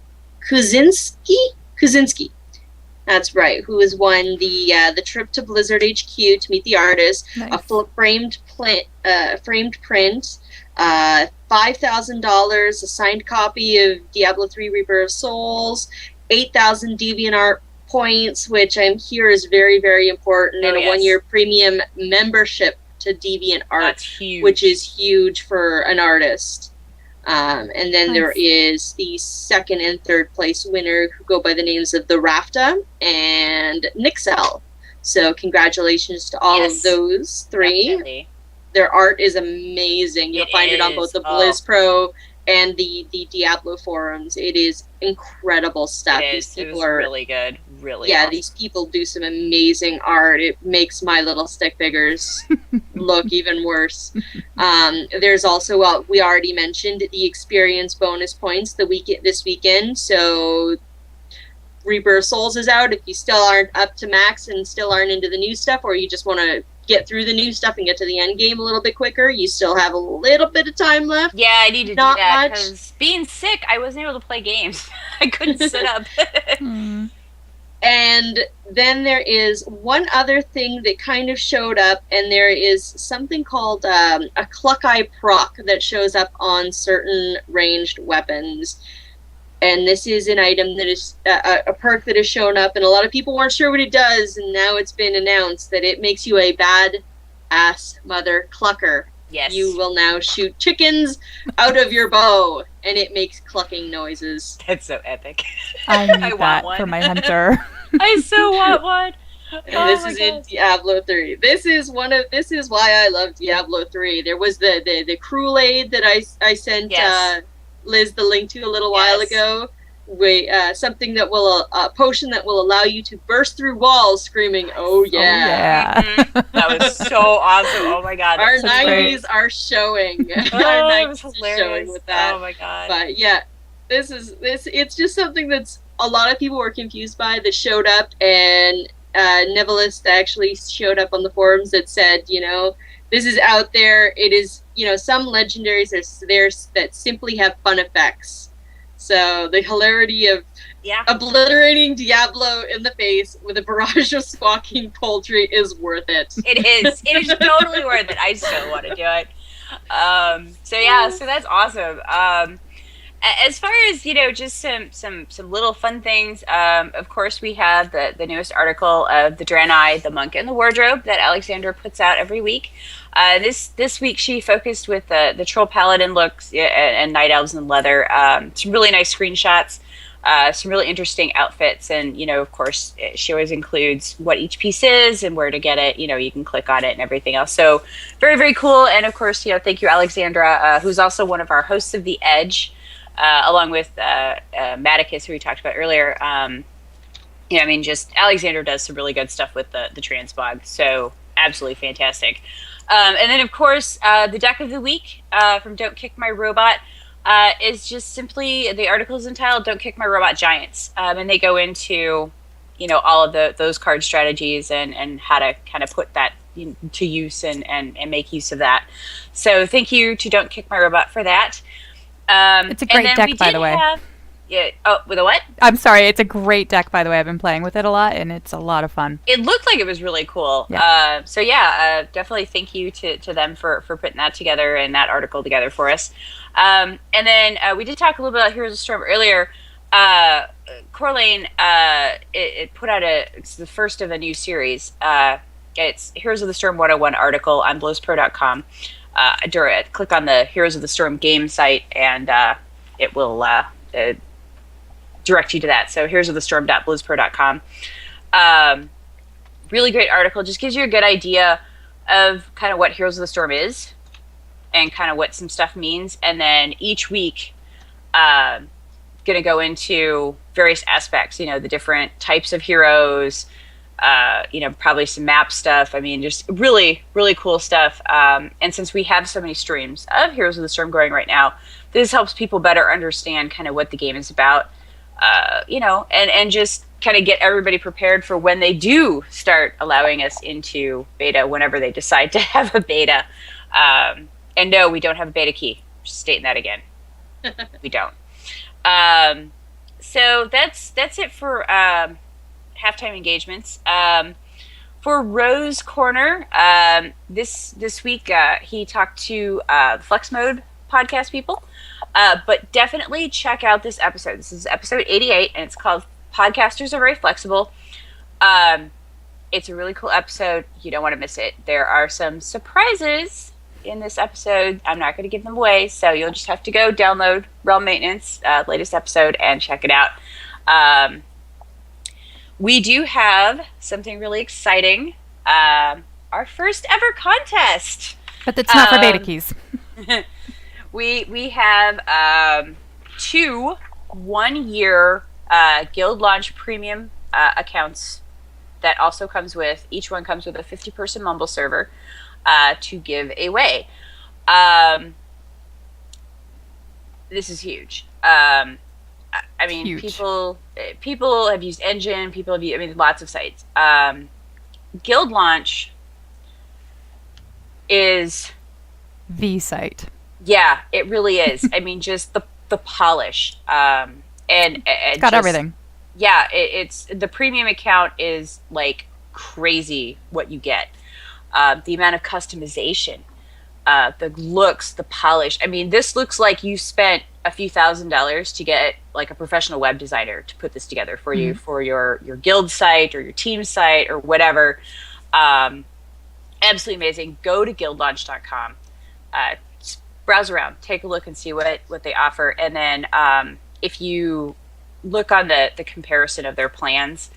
That's right. Who has won the trip to Blizzard HQ to meet the artist, Nice. a full framed print, $5,000, a signed copy of Diablo 3 Reaper of Souls, 8,000 DeviantArt points, which I'm here is very, very important, and a one-year premium membership to DeviantArt, That's huge. which is huge for an artist. And then Nice. there is the second and third place winner who go by the names of the Rafta and Nixel. So congratulations to all of those three. Definitely. Their art is amazing. You'll find it on both the Blizz Pro and the Diablo forums. It is incredible stuff. It These is. It people was are really good. Really. yeah, awesome. these people do some amazing art. It makes my little stick figures look even worse. There's also, well, we already mentioned the experience bonus points this weekend. So Reaper of Souls is out. If you still aren't up to max and still aren't into the new stuff, or you just want to get through the new stuff and get to the end game a little bit quicker, you still have a little bit of time left. Yeah, I need to Not do that much. because being sick, I wasn't able to play games. I couldn't sit up. And then there is one other thing that kind of showed up, and there is something called a Cluckeye proc that shows up on certain ranged weapons. And this is an item that is a perk that has shown up, and a lot of people weren't sure what it does, and now it's been announced that it makes you a bad-ass mother clucker. Yes. You will now shoot chickens out of your bow, and it makes clucking noises. That's so epic. I need I want that one. for my hunter. I so want one. And Oh this my is in God. Diablo 3. This is why I love Diablo 3. There was the Cruel-Aid that I sent Yes. Liz the link to a little while Yes. ago. Something that will a potion that will allow you to burst through walls screaming, "Oh yeah." Mhm. That was so awesome. Oh my God. Our that's so great. 90s are showing. Oh, Our it was 90s are hilarious. showing with that. Oh my God. But yeah, it's just something that's a lot of people were confused by that showed up, and Nevilist actually showed up on the forums that said, this is out there. It is, some legendaries are there that simply have fun effects. So the hilarity of Yeah. obliterating Diablo in the face with a barrage of squawking poultry is worth it. It is. It is totally worth it. I still want to do it. So that's awesome. As far as just some little fun things, of course we have the newest article of the Draenei, the Monk, and the Wardrobe that Alexandra puts out every week. This week she focused with the Troll Paladin looks and Night Elves in leather. Some really nice screenshots. Some really interesting outfits, and of course she always includes what each piece is and where to get it. You can click on it and everything else. So very, very cool. And of course, thank you, Alexandra, who's also one of our hosts of The Edge, along with Maticus, who we talked about earlier. Just Alexandra does some really good stuff with the Transmog. So absolutely fantastic. And then of course the deck of the week from Don't Kick My Robot. Is just simply, the article is entitled "Don't Kick My Robot Giants," and they go into, all of those card strategies and how to kind of put that to use and make use of that. So thank you to Don't Kick My Robot for that. It's a great deck, by the way. With a what? I'm sorry, it's a great deck, by the way. I've been playing with it a lot, and it's a lot of fun. It looked like it was really cool. Yeah. Definitely thank you to them for putting that together and that article together for us. And then we did talk a little bit about Heroes of Storm earlier. Corlane, it put out it's the first of a new series. It's Heroes of the Storm 101 article on blowspro.com. Click on the Heroes of the Storm game site, and it will direct you to that. So heroesofthestorm.blowspro.com. Really great article. Just gives you a good idea of kind of what Heroes of the Storm is and kind of what some stuff means. And then each week, going to go into various aspects, the different types of heroes, probably some map stuff. Just really, really cool stuff. And since we have so many streams of Heroes of the Storm going right now, this helps people better understand kind of what the game is about, and just kind of get everybody prepared for when they do start allowing us into beta, whenever they decide to have a beta. And no, we don't have a beta key. Just stating that again. We don't. So that's it for halftime engagements. For Rose Corner, this week he talked to the Flex Mode podcast people. But definitely check out this episode. This is episode 88, and it's called Podcasters Are Very Flexible. It's a really cool episode. You don't want to miss it. There are some surprises in this episode. I'm not going to give them away, so you'll just have to go download Realm Maintenance, latest episode, and check it out. We do have something really exciting. Our first ever contest. But it's not for beta keys. We have 2 1-year Guild Launch Premium accounts that also comes with, each one comes with a 50-person Mumble server to give away. This is huge. Huge. People have used Engine, people have used, lots of sites. Guild Launch is The site. Yeah, it really is. Just the polish, and It's got just everything. yeah, it's the premium account is like crazy what you get. The amount of customization, the looks, the polish. I mean, this looks like you spent a few $1,000s to get like a professional web designer to put this together for you for your guild site or your team site or whatever. Absolutely amazing. Go to guildlaunch.com. Just browse around, take a look and see what they offer. And then if you look on the comparison of their plans,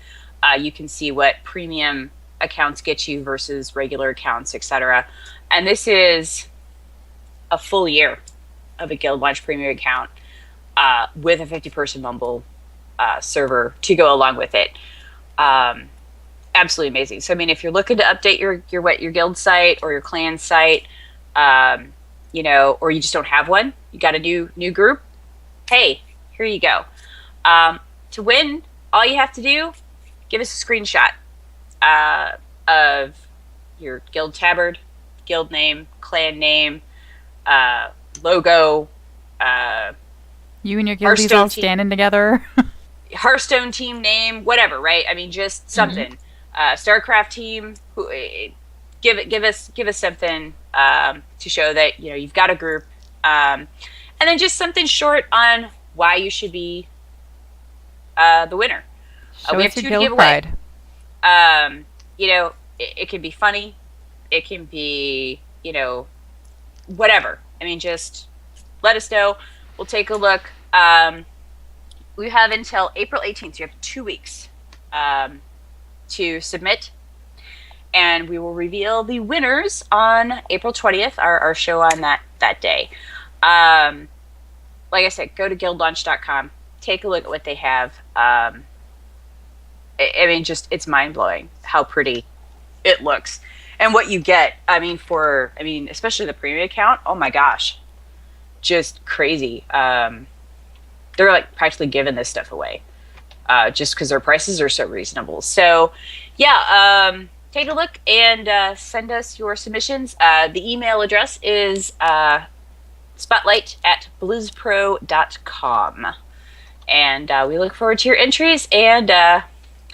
you can see what premium accounts get you versus regular accounts, etc. And this is a full year of a Guild Launch premium account with a 50-person Mumble server to go along with it. Absolutely amazing. So I mean, if you're looking to update your guild site or your clan site, you know, or you just don't have one, you got a new group, hey, here you go. To win, all you have to do, give us a screenshot of your guild tabard, guild name, clan name, logo. You and your guildies all standing together. Hearthstone team name, whatever, right? I mean, just something. StarCraft team. Give us something to show that you know you've got a group, and then just something short on why you should be the winner. We have 2 to give away. You know, it can be funny. It can be, you know, whatever. I mean, just let us know. We'll take a look. We have until April 18th. You have 2 weeks to submit. And we will reveal the winners on April 20th, our show on that day. Like I said, go to guildlaunch.com. Take a look at what they have. I mean, just it's mind-blowing how pretty it looks. And what you get, I mean, especially the premium account, oh my gosh. Just crazy. They're like practically giving this stuff away just because their prices are so reasonable. So, yeah, take a look and send us your submissions. The email address is spotlight@blizzpro.com. And we look forward to your entries, and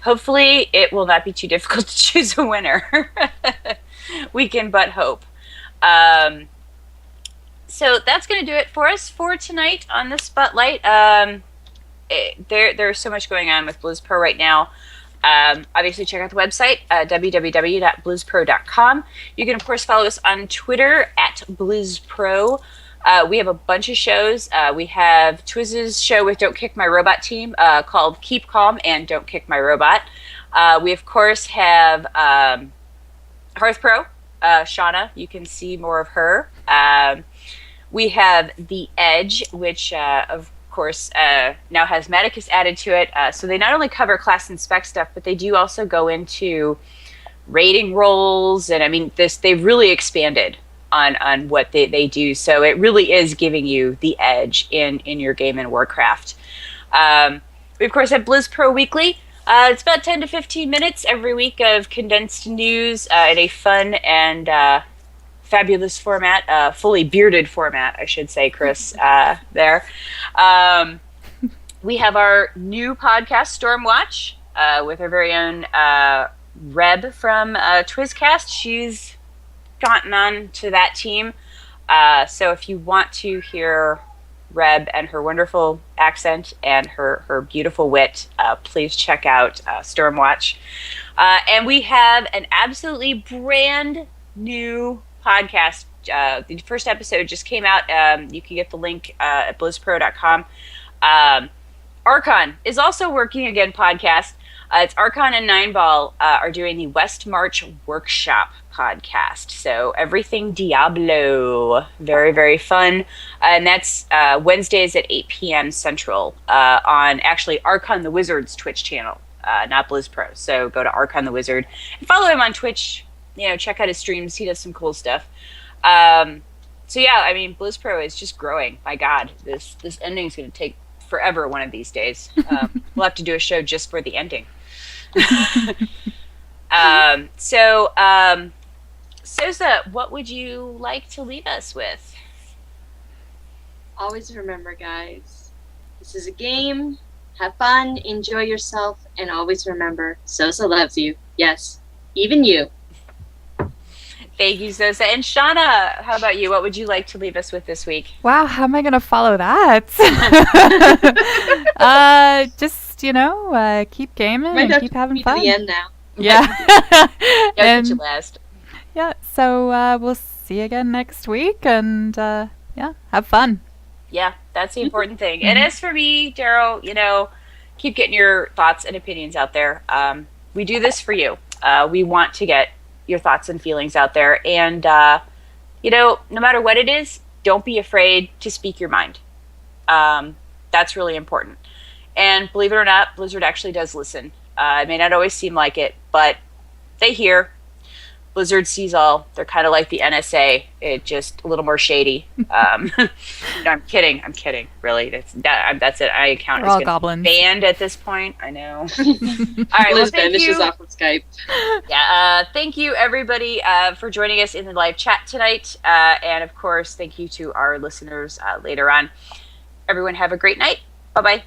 hopefully it will not be too difficult to choose a winner. We can but hope. So that's going to do it for us for tonight on the Spotlight. There's so much going on with BlizzPro right now. Obviously, check out the website, www.blizzpro.com. You can, of course, follow us on Twitter @BlizzPro. We have a bunch of shows. We have Twizz's show with Don't Kick My Robot team called Keep Calm and Don't Kick My Robot. We, of course, have HearthPro, Shauna. You can see more of her. We have The Edge, which, of course, now has Medicus added to it. So they not only cover class and spec stuff, but they do also go into rating roles. And, I mean, they've really expanded on what they do. So it really is giving you the edge in your game in Warcraft. We, of course, have BlizzPro Weekly. It's about 10 to 15 minutes every week of condensed news in a fun and fabulous format, fully bearded format, I should say, Chris, there. We have our new podcast, Stormwatch, with our very own Reb from Twizzcast. She's gotten on to that team. So if you want to hear Reb and her wonderful accent and her beautiful wit, please check out Stormwatch. And we have an absolutely brand new podcast. The first episode just came out. You can get the link at blizzpro.com. Archon is also working again podcast. It's Archon and Nineball are doing the West March Workshop podcast. So everything Diablo. Very, very fun. And that's Wednesdays at 8 p.m. Central on actually Archon the Wizard's Twitch channel, not BlizzPro. So go to Archon the Wizard and follow him on Twitch. You know, check out his streams. He does some cool stuff. So yeah, I mean, BlizzPro is just growing. My God, this ending is going to take forever one of these days. We'll have to do a show just for the ending. Sosa, what would you like to leave us with? Always remember, guys, this is a game. Have fun, enjoy yourself, and always remember, Sosa loves you. Yes, even you. Thank you, Sosa. And Shauna, how about you? What would you like to leave us with this week? Wow, how am I going to follow that? Just, keep gaming Might and have keep to having be to fun. the end now. Yeah. Yeah, And- you last. yeah, so we'll see you again next week, and have fun. Yeah, that's the important thing. And as for me, Daryl, keep getting your thoughts and opinions out there. We do this for you. We want to get your thoughts and feelings out there. And, no matter what it is, don't be afraid to speak your mind. That's really important. And believe it or not, Blizzard actually does listen. It may not always seem like it, but they hear. Blizzard sees all. They're kind of like the NSA. It just a little more shady. No, I'm kidding. Really, that's it. I count We're as all getting goblins. banned at this point. I know. All right. Well, Liz thank vanishes you. off of Skype. Yeah. Thank you, everybody, for joining us in the live chat tonight. And of course, thank you to our listeners later on. Everyone, have a great night. Bye bye.